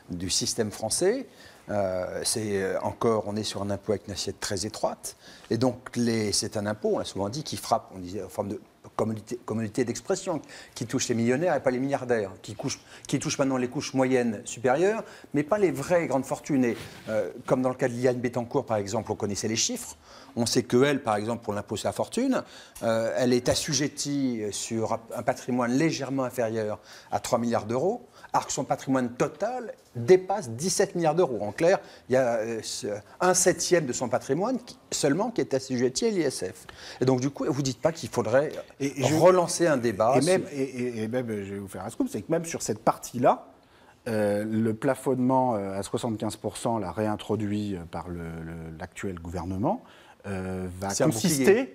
du système français, c'est encore, on est sur un impôt avec une assiette très étroite. Et donc, c'est un impôt, on l'a souvent dit, qui frappe, on disait, en forme de commodité d'expression, qui touche les millionnaires et pas les milliardaires, qui touche maintenant les couches moyennes supérieures, mais pas les vraies grandes fortunes. Et, comme dans le cas de Liliane Bettencourt, par exemple, on connaissait les chiffres. On sait qu'elle, par exemple, pour l'impôt sur la fortune, elle est assujettie sur un patrimoine légèrement inférieur à 3 milliards d'euros, alors que son patrimoine total dépasse 17 milliards d'euros. En clair, il y a 1/7 de son patrimoine seulement qui est assujetti à l'ISF. Et donc, du coup, vous ne dites pas qu'il faudrait relancer un débat. Et même, je vais vous faire un scoop, c'est que même sur cette partie-là, le plafonnement à 75%, là, réintroduit par l'actuel gouvernement, va consister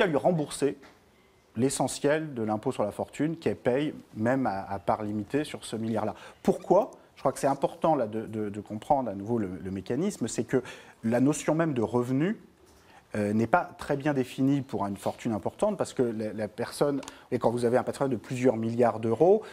à lui rembourser l'essentiel de l'impôt sur la fortune qu'elle paye, même à part limitée, sur ce milliard-là. Pourquoi ? Je crois que c'est important là, de comprendre à nouveau le mécanisme, c'est que la notion même de revenu n'est pas très bien définie pour une fortune importante, parce que la personne, et quand vous avez un patrimoine de plusieurs milliards d'euros,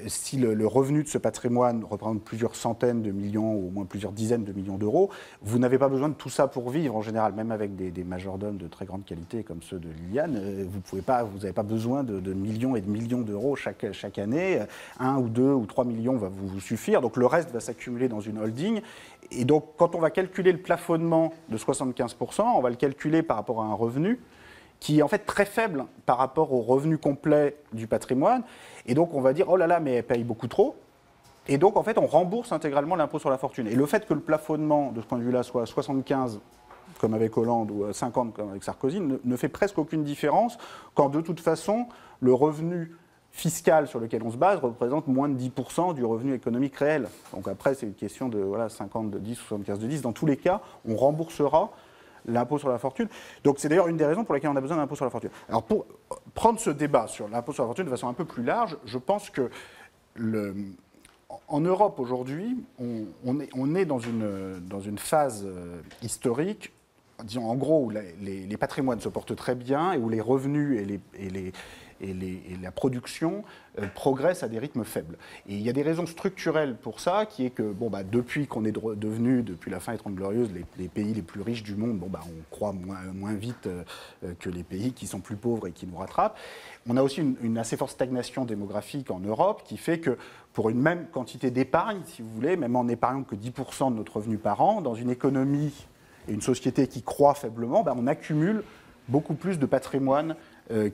si le revenu de ce patrimoine représente plusieurs centaines de millions ou au moins plusieurs dizaines de millions d'euros, vous n'avez pas besoin de tout ça pour vivre en général, même avec des majordomes de très grande qualité comme ceux de Liliane. Vous n'avez pas besoin de millions et de millions d'euros chaque année. 1 ou 2 ou 3 millions va vous suffire. Donc le reste va s'accumuler dans une holding. Et donc quand on va calculer le plafonnement de 75%, on va le calculer par rapport à un revenu qui est en fait très faible par rapport au revenu complet du patrimoine. Et donc on va dire, oh là là, mais elle paye beaucoup trop. Et donc en fait, on rembourse intégralement l'impôt sur la fortune. Et le fait que le plafonnement, de ce point de vue-là, soit 75, comme avec Hollande, ou 50, comme avec Sarkozy, ne fait presque aucune différence, quand de toute façon, le revenu fiscal sur lequel on se base représente moins de 10% du revenu économique réel. Donc après, c'est une question de 50 de 10, 75 de 10. Dans tous les cas, on remboursera l'impôt sur la fortune. Donc c'est d'ailleurs une des raisons pour lesquelles on a besoin d'un impôt sur la fortune. Alors pour prendre ce débat sur l'impôt sur la fortune de façon un peu plus large, je pense que en Europe aujourd'hui, on est dans une phase historique, disons en gros, où les patrimoines se portent très bien et où les revenus et la production progressent à des rythmes faibles. Et il y a des raisons structurelles pour ça, qui est que depuis qu'on est devenu, depuis la fin des 30 Glorieuses, les pays les plus riches du monde, on croît moins vite que les pays qui sont plus pauvres et qui nous rattrapent. On a aussi une assez forte stagnation démographique en Europe qui fait que pour une même quantité d'épargne, si vous voulez, même en n'épargnant que 10% de notre revenu par an, dans une économie et une société qui croît faiblement, on accumule beaucoup plus de patrimoine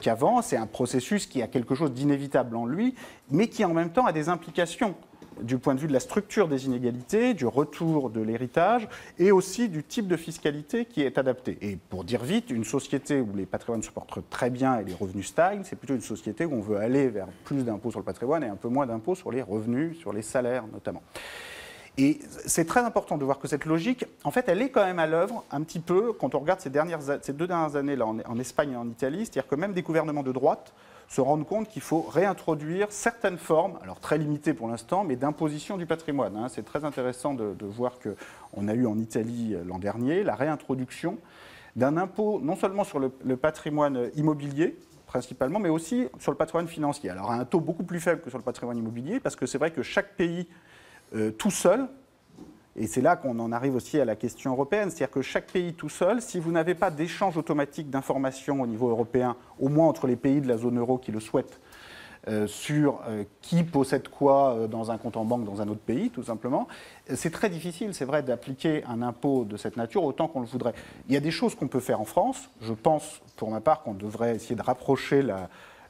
qu'avant. C'est un processus qui a quelque chose d'inévitable en lui, mais qui en même temps a des implications du point de vue de la structure des inégalités, du retour de l'héritage et aussi du type de fiscalité qui est adapté. Et pour dire vite, une société où les patrimoines se portent très bien et les revenus stagnent, c'est plutôt une société où on veut aller vers plus d'impôts sur le patrimoine et un peu moins d'impôts sur les revenus, sur les salaires notamment. Et c'est très important de voir que cette logique, en fait, elle est quand même à l'œuvre un petit peu quand on regarde ces 2 dernières années là, en Espagne et en Italie, c'est-à-dire que même des gouvernements de droite se rendent compte qu'il faut réintroduire certaines formes, alors très limitées pour l'instant, mais d'imposition du patrimoine. C'est très intéressant de voir qu'on a eu en Italie l'an dernier la réintroduction d'un impôt non seulement sur le patrimoine immobilier, principalement, mais aussi sur le patrimoine financier. Alors à un taux beaucoup plus faible que sur le patrimoine immobilier, parce que c'est vrai que chaque pays tout seul, et c'est là qu'on en arrive aussi à la question européenne, c'est-à-dire que chaque pays tout seul, si vous n'avez pas d'échange automatique d'informations au niveau européen, au moins entre les pays de la zone euro qui le souhaitent, sur qui possède quoi dans un compte en banque dans un autre pays, tout simplement, c'est très difficile, c'est vrai, d'appliquer un impôt de cette nature autant qu'on le voudrait. Il y a des choses qu'on peut faire en France. Je pense, pour ma part, qu'on devrait essayer de rapprocher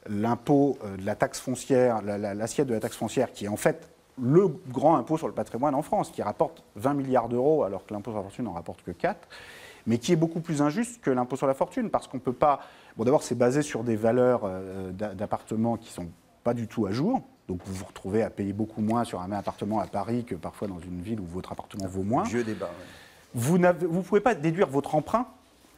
l'impôt de la taxe foncière, l'assiette de la taxe foncière, qui est en fait le grand impôt sur le patrimoine en France, qui rapporte 20 milliards d'euros, alors que l'impôt sur la fortune n'en rapporte que 4, mais qui est beaucoup plus injuste que l'impôt sur la fortune, parce qu'on ne peut pas... Bon, d'abord, c'est basé sur des valeurs d'appartements qui ne sont pas du tout à jour, donc vous vous retrouvez à payer beaucoup moins sur un même appartement à Paris que parfois dans une ville où votre appartement vaut moins. Vieux débat. Ouais. Vous ne pouvez pas déduire votre emprunt,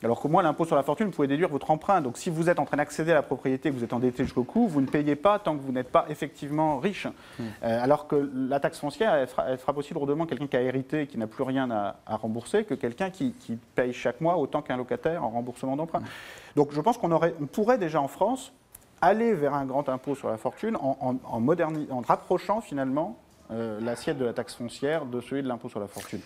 alors que moi, l'impôt sur la fortune, vous pouvez déduire votre emprunt. Donc si vous êtes en train d'accéder à la propriété, que vous êtes endetté jusqu'au cou, vous ne payez pas tant que vous n'êtes pas effectivement riche. Alors que la taxe foncière, elle frappe aussi lourdement quelqu'un qui a hérité et qui n'a plus rien à rembourser que quelqu'un qui paye chaque mois autant qu'un locataire en remboursement d'emprunt. Donc je pense qu'on pourrait déjà en France aller vers un grand impôt sur la fortune en rapprochant finalement l'assiette de la taxe foncière de celui de l'impôt sur la fortune.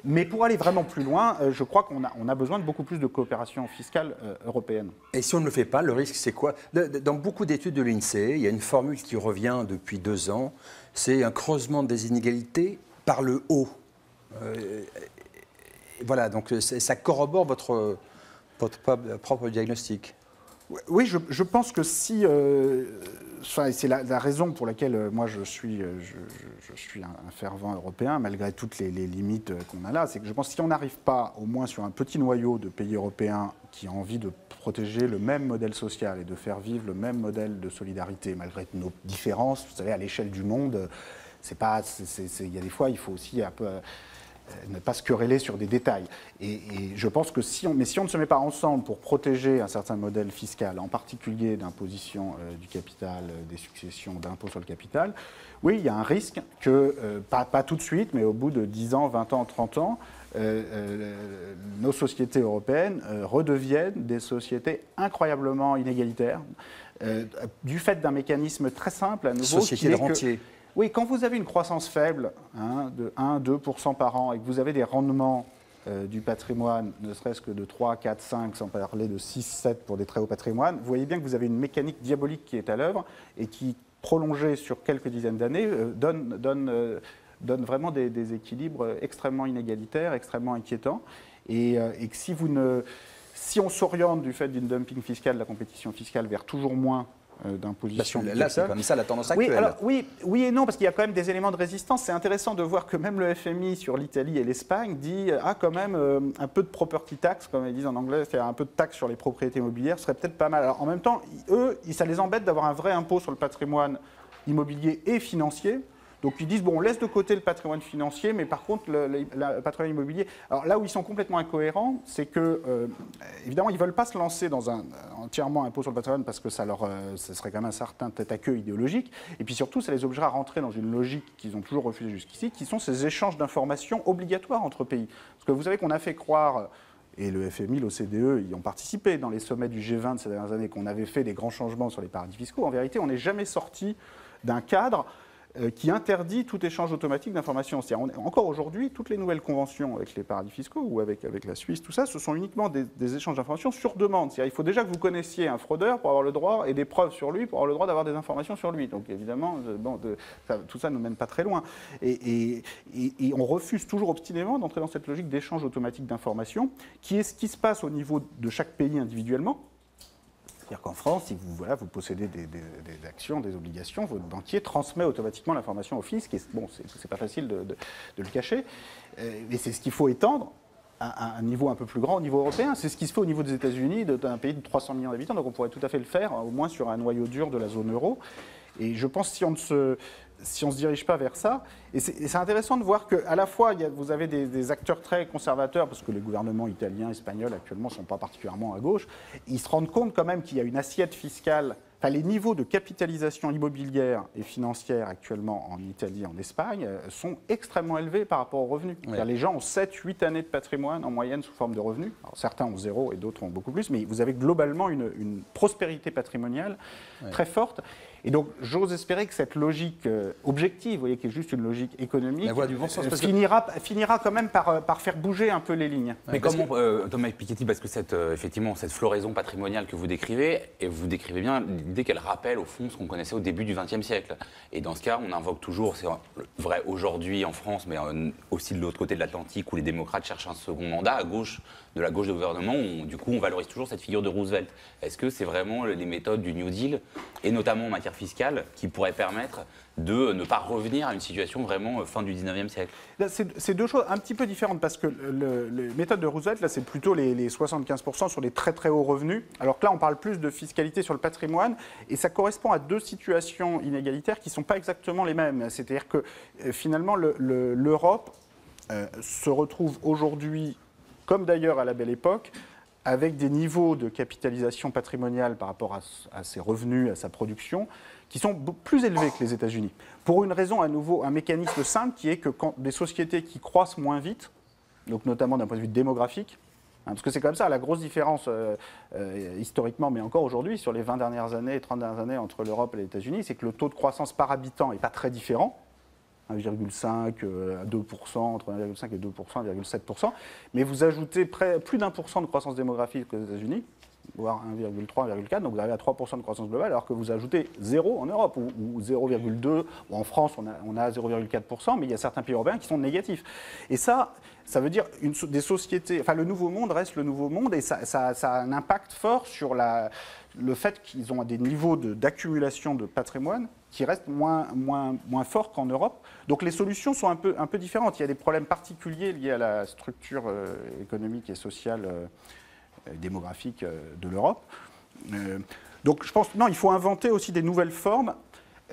Mais pour aller vraiment plus loin, je crois qu'on a besoin de beaucoup plus de coopération fiscale européenne. Et si on ne le fait pas, le risque, c'est quoi? Dans beaucoup d'études de l'INSEE, il y a une formule qui revient depuis 2 ans, c'est un creusement des inégalités par le haut. Voilà, donc ça corrobore votre propre diagnostic. Oui, je pense que si... c'est la raison pour laquelle moi je suis un fervent européen, malgré toutes les limites qu'on a là, c'est que je pense que si on n'arrive pas, au moins sur un petit noyau de pays européens qui ont envie de protéger le même modèle social et de faire vivre le même modèle de solidarité, malgré nos différences, vous savez, à l'échelle du monde, il y a des fois, il faut aussi un peu... ne pas se quereller sur des détails. Et je pense que si on ne se met pas ensemble pour protéger un certain modèle fiscal, en particulier d'imposition du capital, des successions, d'impôts sur le capital, oui, il y a un risque que, pas tout de suite, mais au bout de 10 ans, 20 ans, 30 ans, nos sociétés européennes redeviennent des sociétés incroyablement inégalitaires, du fait d'un mécanisme très simple, à nouveau, société de rentiers. Oui, quand vous avez une croissance faible, de 1-2% par an, et que vous avez des rendements du patrimoine, ne serait-ce que de 3, 4, 5, sans parler de 6, 7 pour des très hauts patrimoines, vous voyez bien que vous avez une mécanique diabolique qui est à l'œuvre et qui, prolongée sur quelques dizaines d'années, donne vraiment des équilibres extrêmement inégalitaires, extrêmement inquiétants. Et que si on s'oriente du fait d'une dumping fiscal, de la compétition fiscale, vers toujours moins d'imposition. Là, c'est comme ça la tendance actuelle. Oui, alors, oui et non, parce qu'il y a quand même des éléments de résistance. C'est intéressant de voir que même le FMI sur l'Italie et l'Espagne dit quand même un peu de property tax, comme ils disent en anglais, c'est-à-dire un peu de taxe sur les propriétés immobilières, serait peut-être pas mal. Alors, en même temps, eux, ça les embête d'avoir un vrai impôt sur le patrimoine immobilier et financier. Donc ils disent, bon, on laisse de côté le patrimoine financier, mais par contre, le patrimoine immobilier... Alors là où ils sont complètement incohérents, c'est que, évidemment, ils ne veulent pas se lancer dans un entièrement impôt sur le patrimoine parce que ça serait quand même un certain tête-à-queue idéologique. Et puis surtout, ça les obligera à rentrer dans une logique qu'ils ont toujours refusée jusqu'ici, qui sont ces échanges d'informations obligatoires entre pays. Parce que vous savez qu'on a fait croire... et le FMI, l'OCDE y ont participé dans les sommets du G20 de ces dernières années, qu'on avait fait des grands changements sur les paradis fiscaux. En vérité, on n'est jamais sorti d'un cadre qui interdit tout échange automatique d'informations. C'est-à-dire, encore aujourd'hui, toutes les nouvelles conventions avec les paradis fiscaux ou avec la Suisse, tout ça, ce sont uniquement des échanges d'informations sur demande. C'est-à-dire, il faut déjà que vous connaissiez un fraudeur pour avoir le droit, et des preuves sur lui, pour avoir le droit d'avoir des informations sur lui. Donc évidemment, tout ça ne nous mène pas très loin. Et on refuse toujours obstinément d'entrer dans cette logique d'échange automatique d'informations, qui est ce qui se passe au niveau de chaque pays individuellement. C'est-à-dire qu'en France, si vous possédez des actions, des obligations, votre banquier transmet automatiquement l'information au fisc. Et bon, c'est pas facile de le cacher. Et c'est ce qu'il faut étendre à un niveau un peu plus grand, au niveau européen. C'est ce qui se fait au niveau des États-Unis, d'un pays de 300 millions d'habitants. Donc on pourrait tout à fait le faire, au moins sur un noyau dur de la zone euro. Et je pense que si on ne se dirige pas vers ça, et c'est intéressant de voir qu'à la fois, vous avez des acteurs très conservateurs, parce que les gouvernements italiens, espagnols actuellement ne sont pas particulièrement à gauche, ils se rendent compte quand même qu'il y a une assiette fiscale, enfin les niveaux de capitalisation immobilière et financière actuellement en Italie, en Espagne, sont extrêmement élevés par rapport aux revenus. Ouais. Les gens ont 7-8 années de patrimoine en moyenne sous forme de revenus. Alors, certains ont 0 et d'autres ont beaucoup plus, mais vous avez globalement une prospérité patrimoniale très forte. Et donc, j'ose espérer que cette logique objective, vous voyez, qui est juste une logique économique, du bon sens, finira quand même par faire bouger un peu les lignes. Mais comment, Thomas Piketty, parce que effectivement, cette floraison patrimoniale que vous décrivez, et vous décrivez bien l'idée qu'elle rappelle au fond ce qu'on connaissait au début du XXe siècle. Et dans ce cas, on invoque toujours, c'est vrai aujourd'hui en France, mais aussi de l'autre côté de l'Atlantique, où les démocrates cherchent un second mandat, à gauche, de la gauche du gouvernement, du coup, on valorise toujours cette figure de Roosevelt. Est-ce que c'est vraiment les méthodes du New Deal, et notamment en matière fiscale, qui pourraient permettre de ne pas revenir à une situation vraiment fin du 19e siècle? C'est deux choses un petit peu différentes, parce que les méthodes de Roosevelt, là, c'est plutôt les 75% sur les très très hauts revenus, alors que là, on parle plus de fiscalité sur le patrimoine, et ça correspond à deux situations inégalitaires qui ne sont pas exactement les mêmes. C'est-à-dire que finalement, l'Europe se retrouve aujourd'hui, comme d'ailleurs à la Belle Époque, avec des niveaux de capitalisation patrimoniale par rapport à ses revenus, à sa production, qui sont plus élevés que les États-Unis. Pour une raison, à nouveau, un mécanisme simple, qui est que quand des sociétés qui croissent moins vite, donc notamment d'un point de vue démographique, parce que c'est comme ça, la grosse différence historiquement, mais encore aujourd'hui, sur les 20 dernières années, 30 dernières années entre l'Europe et les États-Unis, c'est que le taux de croissance par habitant n'est pas très différent. 1,5 à 2%, entre 1,5 et 2%, 1,7%. Mais vous ajoutez plus d'1% de croissance démographique aux États-Unis, voire 1,3, 1,4, donc vous arrivez à 3% de croissance globale, alors que vous ajoutez 0 en Europe, ou 0,2, ou en France on a 0,4%, mais il y a certains pays européens qui sont négatifs. Et ça veut dire des sociétés, enfin le nouveau monde reste le nouveau monde, et ça a un impact fort sur le fait qu'ils ont des niveaux d'accumulation de patrimoine qui restent moins forts qu'en Europe. Donc les solutions sont un peu différentes. Il y a des problèmes particuliers liés à la structure économique et sociale démographique de l'Europe. Donc je pense non, il faut inventer aussi des nouvelles formes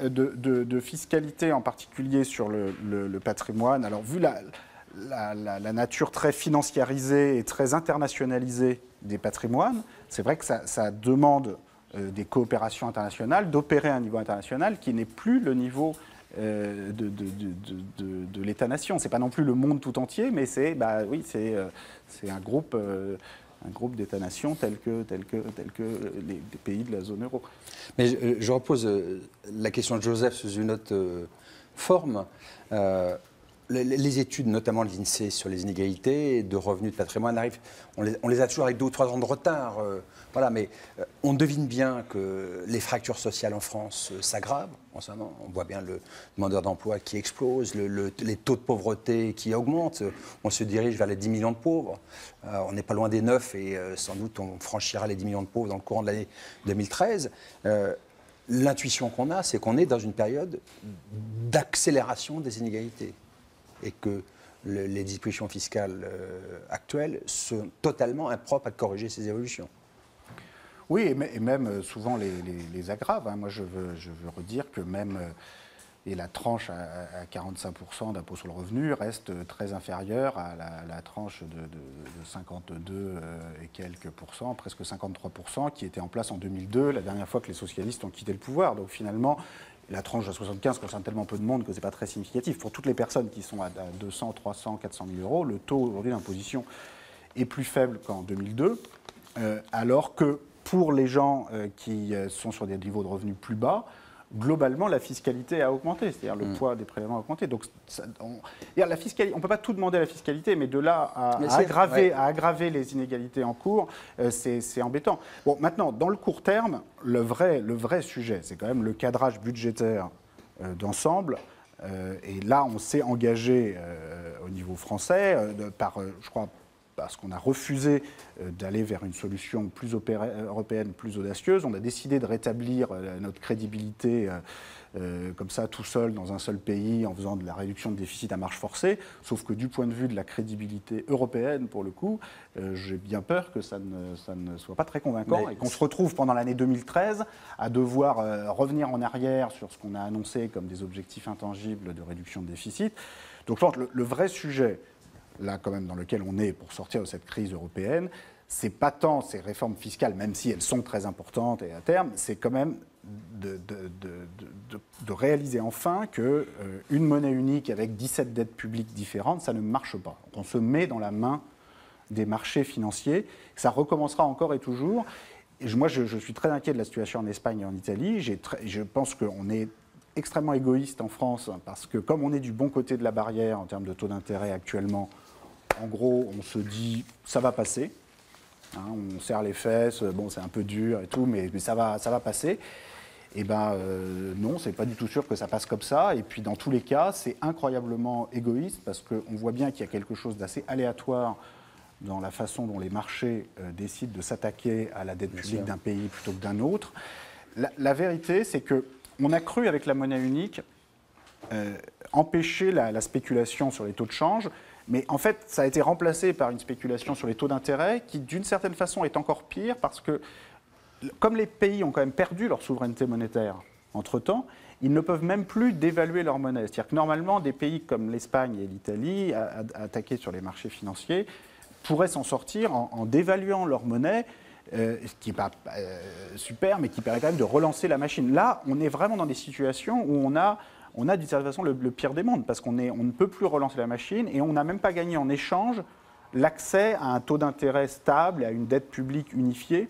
de fiscalité, en particulier sur le patrimoine. Alors vu la nature très financiarisée et très internationalisée des patrimoines, c'est vrai que ça demande des coopérations internationales, d'opérer à un niveau international qui n'est plus le niveau de l'État-nation. Ce n'est pas non plus le monde tout entier, mais c'est un groupe d'États-nations tels que les pays de la zone euro. Mais je repose la question de Joseph sous une autre forme. Les études, notamment de l'INSEE sur les inégalités de revenus de patrimoine, arrivent, on les a toujours avec 2 ou 3 ans de retard. Voilà, mais on devine bien que les fractures sociales en France s'aggravent en ce moment. On voit bien le demandeur d'emploi qui explose, les taux de pauvreté qui augmentent. On se dirige vers les 10 millions de pauvres. On n'est pas loin des 9 et sans doute on franchira les 10 millions de pauvres dans le courant de l'année 2013. L'intuition qu'on a, c'est qu'on est dans une période d'accélération des inégalités et que les dispositions fiscales actuelles sont totalement impropres à corriger ces évolutions. Oui, et même souvent les aggravent. Moi, je veux redire que même et la tranche à 45% d'impôt sur le revenu reste très inférieure à la tranche de 52 et quelques pourcents, presque 53%, qui était en place en 2002, la dernière fois que les socialistes ont quitté le pouvoir. Donc finalement, la tranche à 75 concerne tellement peu de monde que ce n'est pas très significatif. Pour toutes les personnes qui sont à 200, 300, 400 000 euros, le taux aujourd'hui d'imposition est plus faible qu'en 2002, alors que pour les gens qui sont sur des niveaux de revenus plus bas, globalement, la fiscalité a augmenté, c'est-à-dire le poids des prélèvements a augmenté. Donc, on ne peut pas tout demander à la fiscalité, mais de là à aggraver les inégalités en cours, c'est embêtant. Bon, maintenant, dans le court terme, le vrai sujet, c'est quand même le cadrage budgétaire d'ensemble. Et là, on s'est engagé au niveau français, je crois, parce qu'on a refusé d'aller vers une solution plus européenne, plus audacieuse. On a décidé de rétablir notre crédibilité comme ça, tout seul, dans un seul pays, en faisant de la réduction de déficit à marche forcée. Sauf que du point de vue de la crédibilité européenne, pour le coup, j'ai bien peur que ça ne soit pas très convaincant et qu'on se retrouve pendant l'année 2013 à devoir revenir en arrière sur ce qu'on a annoncé comme des objectifs intangibles de réduction de déficit. Donc je pense que le vrai sujet, là quand même dans lequel on est pour sortir de cette crise européenne, c'est pas tant ces réformes fiscales, même si elles sont très importantes et à terme, c'est quand même de réaliser enfin qu'une monnaie unique avec 17 dettes publiques différentes, ça ne marche pas. On se met dans la main des marchés financiers, ça recommencera encore et toujours. Et moi, je suis très inquiet de la situation en Espagne et en Italie. Je pense qu'on est extrêmement égoïste en France, parce que comme on est du bon côté de la barrière en termes de taux d'intérêt actuellement, en gros, on se dit ça va passer. On serre les fesses, bon, c'est un peu dur et tout, mais ça va passer. Eh bien, non, c'est pas du tout sûr que ça passe comme ça. Et puis, dans tous les cas, c'est incroyablement égoïste, parce qu'on voit bien qu'il y a quelque chose d'assez aléatoire dans la façon dont les marchés décident de s'attaquer à la dette publique d'un pays plutôt que d'un autre. La vérité, c'est qu'on a cru, avec la monnaie unique, empêcher la spéculation sur les taux de change. Mais en fait, ça a été remplacé par une spéculation sur les taux d'intérêt qui, d'une certaine façon, est encore pire, parce que, comme les pays ont quand même perdu leur souveraineté monétaire entre-temps, ils ne peuvent même plus dévaluer leur monnaie. C'est-à-dire que normalement, des pays comme l'Espagne et l'Italie, attaqués sur les marchés financiers, pourraient s'en sortir en dévaluant leur monnaie, ce qui n'est pas super, mais qui permet quand même de relancer la machine. Là, on est vraiment dans des situations où on a d'une certaine façon le pire des mondes, parce qu'on ne peut plus relancer la machine, et on n'a même pas gagné en échange l'accès à un taux d'intérêt stable et à une dette publique unifiée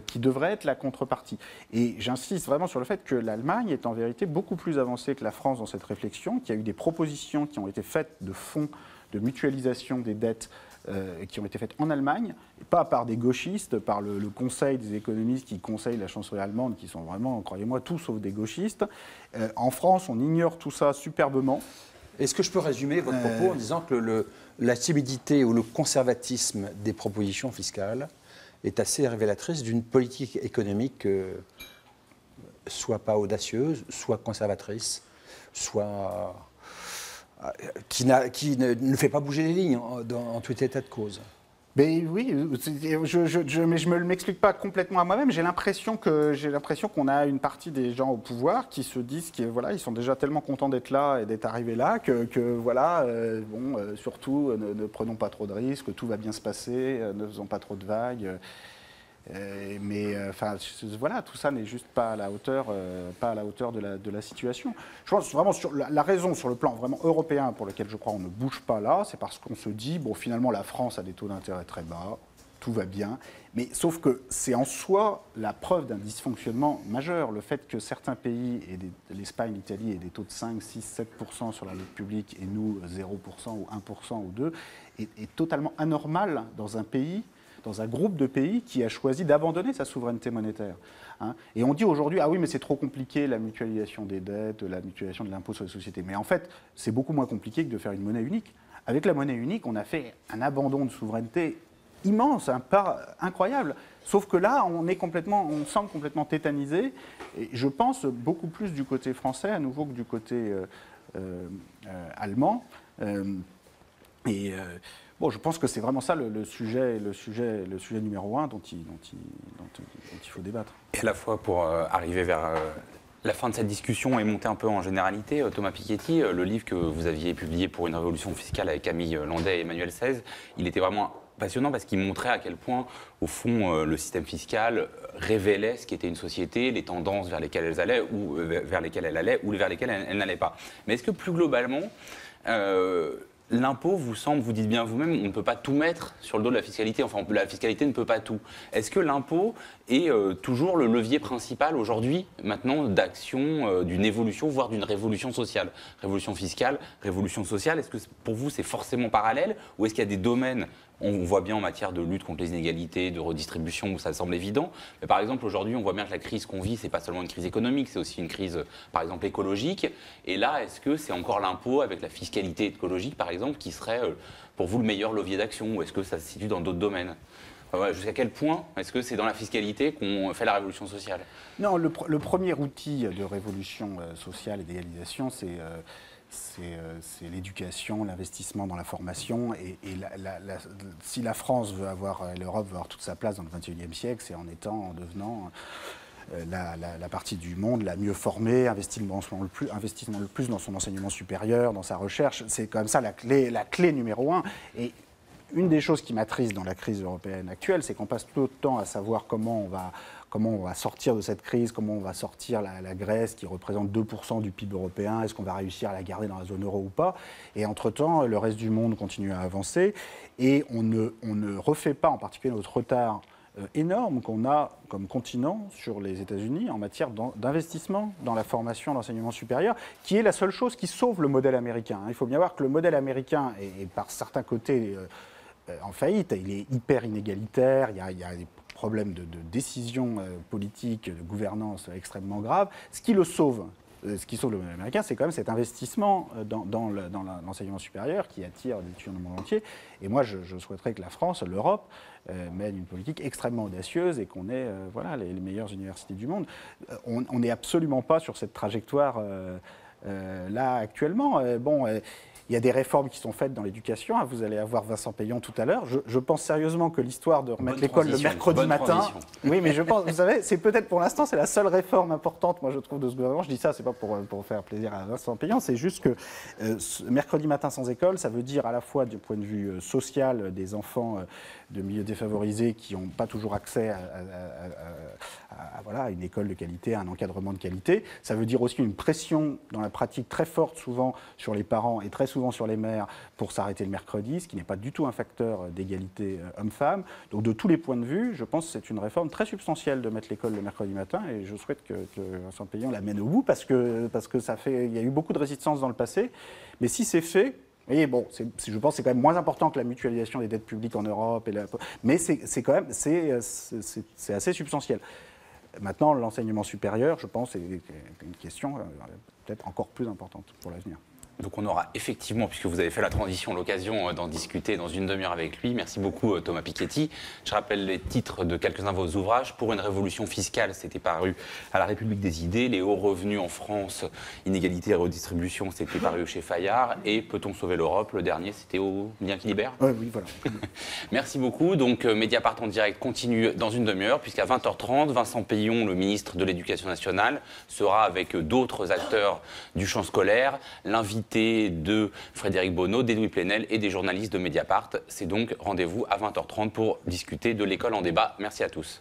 qui devrait être la contrepartie. Et j'insiste vraiment sur le fait que l'Allemagne est en vérité beaucoup plus avancée que la France dans cette réflexion, qu'il y a eu des propositions qui ont été faites de fonds de mutualisation des dettes qui ont été faites en Allemagne, et pas par des gauchistes, par le conseil des économistes qui conseillent la chancellerie allemande, qui sont vraiment, croyez-moi, tout sauf des gauchistes. En France, on ignore tout ça superbement. Est-ce que je peux résumer votre propos en disant que la timidité ou le conservatisme des propositions fiscales est assez révélatrice d'une politique économique soit pas audacieuse, soit conservatrice, soit qui ne fait pas bouger les lignes en tout état de cause? Mais oui, mais je ne m'explique pas complètement à moi-même. J'ai l'impression qu'on a une partie des gens au pouvoir qui se disent qu'ils voilà, ils sont déjà tellement contents d'être là et d'être arrivés là que voilà, surtout ne prenons pas trop de risques, tout va bien se passer, ne faisons pas trop de vagues. Enfin, voilà, tout ça n'est juste pas à la hauteur de la situation. Je pense vraiment sur la raison sur le plan vraiment européen pour lequel je crois on ne bouge pas là, c'est parce qu'on se dit bon, finalement la France a des taux d'intérêt très bas, tout va bien, mais sauf que c'est en soi la preuve d'un dysfonctionnement majeur. Le fait que certains pays, et l'Espagne, l'Italie, aient des taux de 5, 6, 7% sur la dette publique et nous 0% ou 1% ou 2%, est totalement anormal dans un pays, dans un groupe de pays qui a choisi d'abandonner sa souveraineté monétaire. Et on dit aujourd'hui, ah oui, mais c'est trop compliqué, la mutualisation des dettes, la mutualisation de l'impôt sur les sociétés. Mais en fait, c'est beaucoup moins compliqué que de faire une monnaie unique. Avec la monnaie unique, on a fait un abandon de souveraineté immense, un pas incroyable. Sauf que là, on semble complètement tétanisé. Et je pense beaucoup plus du côté français, à nouveau, que du côté allemand. Bon, je pense que c'est vraiment ça le sujet numéro un dont il faut débattre. Et à la fois pour arriver vers la fin de cette discussion et monter un peu en généralité, Thomas Piketty, le livre que vous aviez publié pour une révolution fiscale avec Camille Landais et Emmanuel Saez, il était vraiment passionnant parce qu'il montrait à quel point, au fond, le système fiscal révélait ce qu'était une société, les tendances vers lesquelles elle allait ou vers lesquelles elle n'allait pas. Mais est-ce que plus globalement, l'impôt vous semble, vous dites bien vous-même, on ne peut pas tout mettre sur le dos de la fiscalité, enfin la fiscalité ne peut pas tout. Est-ce que l'impôt est toujours le levier principal aujourd'hui, maintenant, d'action, d'une évolution, voire d'une révolution sociale? Révolution fiscale, révolution sociale, est-ce que pour vous c'est forcément parallèle, ou est-ce qu'il y a des domaines, on voit bien en matière de lutte contre les inégalités, de redistribution, où ça semble évident, mais par exemple aujourd'hui on voit bien que la crise qu'on vit, c'est pas seulement une crise économique, c'est aussi une crise par exemple écologique, et là est-ce que c'est encore l'impôt avec la fiscalité écologique par exemple qui serait pour vous le meilleur levier d'action, ou est-ce que ça se situe dans d'autres domaines? Voilà, jusqu'à quel point est-ce que c'est dans la fiscalité qu'on fait la révolution sociale? Non, le premier outil de révolution sociale et d'égalisation, c'est l'éducation, l'investissement dans la formation. Et si la France veut avoir, l'Europe veut avoir toute sa place dans le XXIe siècle, c'est en devenant la partie du monde la mieux formée, investissement le plus dans son enseignement supérieur, dans sa recherche. C'est comme ça la clé numéro un. Et une des choses qui m'attriste dans la crise européenne actuelle, c'est qu'on passe tout le temps à savoir comment on va sortir de cette crise, comment on va sortir la Grèce qui représente 2% du PIB européen, est-ce qu'on va réussir à la garder dans la zone euro ou pas? Et entre-temps, le reste du monde continue à avancer et on ne refait pas, en particulier notre retard énorme qu'on a comme continent sur les États-Unis en matière d'investissement dans la formation, l'enseignement supérieur, qui est la seule chose qui sauve le modèle américain. Il faut bien voir que le modèle américain est par certains côtés en faillite, il est hyper inégalitaire, il y a des problèmes de décision politique, de gouvernance extrêmement graves. Ce qui sauve le modèle américain, c'est quand même cet investissement dans l'enseignement supérieur qui attire des étudiants du monde entier. Et moi, je souhaiterais que la France, l'Europe, mène une politique extrêmement audacieuse et qu'on ait les meilleures universités du monde. On n'est absolument pas sur cette trajectoire là actuellement. Il y a des réformes qui sont faites dans l'éducation. Vous allez avoir Vincent Payon tout à l'heure. Je pense sérieusement que l'histoire de remettre l'école le mercredi matin. Oui, mais je pense, vous savez, c'est peut-être pour l'instant, c'est la seule réforme importante, moi je trouve, de ce gouvernement. Je dis ça, c'est pas pour faire plaisir à Vincent Payon, c'est juste que mercredi matin sans école, ça veut dire à la fois du point de vue social des enfants de milieux défavorisés qui n'ont pas toujours accès à une école de qualité, à un encadrement de qualité. Ça veut dire aussi une pression dans la pratique très forte souvent sur les parents et très souvent sur les mères pour s'arrêter le mercredi, ce qui n'est pas du tout un facteur d'égalité homme-femme. Donc de tous les points de vue, je pense que c'est une réforme très substantielle de mettre l'école le mercredi matin et je souhaite que Vincent Payon la mène au bout parce que il y a eu beaucoup de résistance dans le passé. Mais si c'est fait, et bon, je pense que c'est quand même moins important que la mutualisation des dettes publiques en Europe, mais c'est quand même c'est assez substantiel. Maintenant, l'enseignement supérieur, je pense, est une question peut-être encore plus importante pour l'avenir. Donc on aura effectivement, puisque vous avez fait la transition, l'occasion d'en discuter dans une demi-heure avec lui. Merci beaucoup Thomas Piketty. Je rappelle les titres de quelques-uns de vos ouvrages. Pour une révolution fiscale, c'était paru à la République des idées. Les hauts revenus en France, inégalité et redistribution, c'était paru chez Fayard. Et Peut-on sauver l'Europe, le dernier, c'était au Lien qui libère. Oui, voilà. Merci beaucoup. Donc Mediapart en direct continue dans une demi-heure, puisqu'à 20h30, Vincent Payon, le ministre de l'Éducation nationale, sera avec d'autres acteurs du champ scolaire, l'invité de Frédéric Bonneau, d'Edoui Plenel et des journalistes de Mediapart. C'est donc rendez-vous à 20h30 pour discuter de l'école en débat. Merci à tous.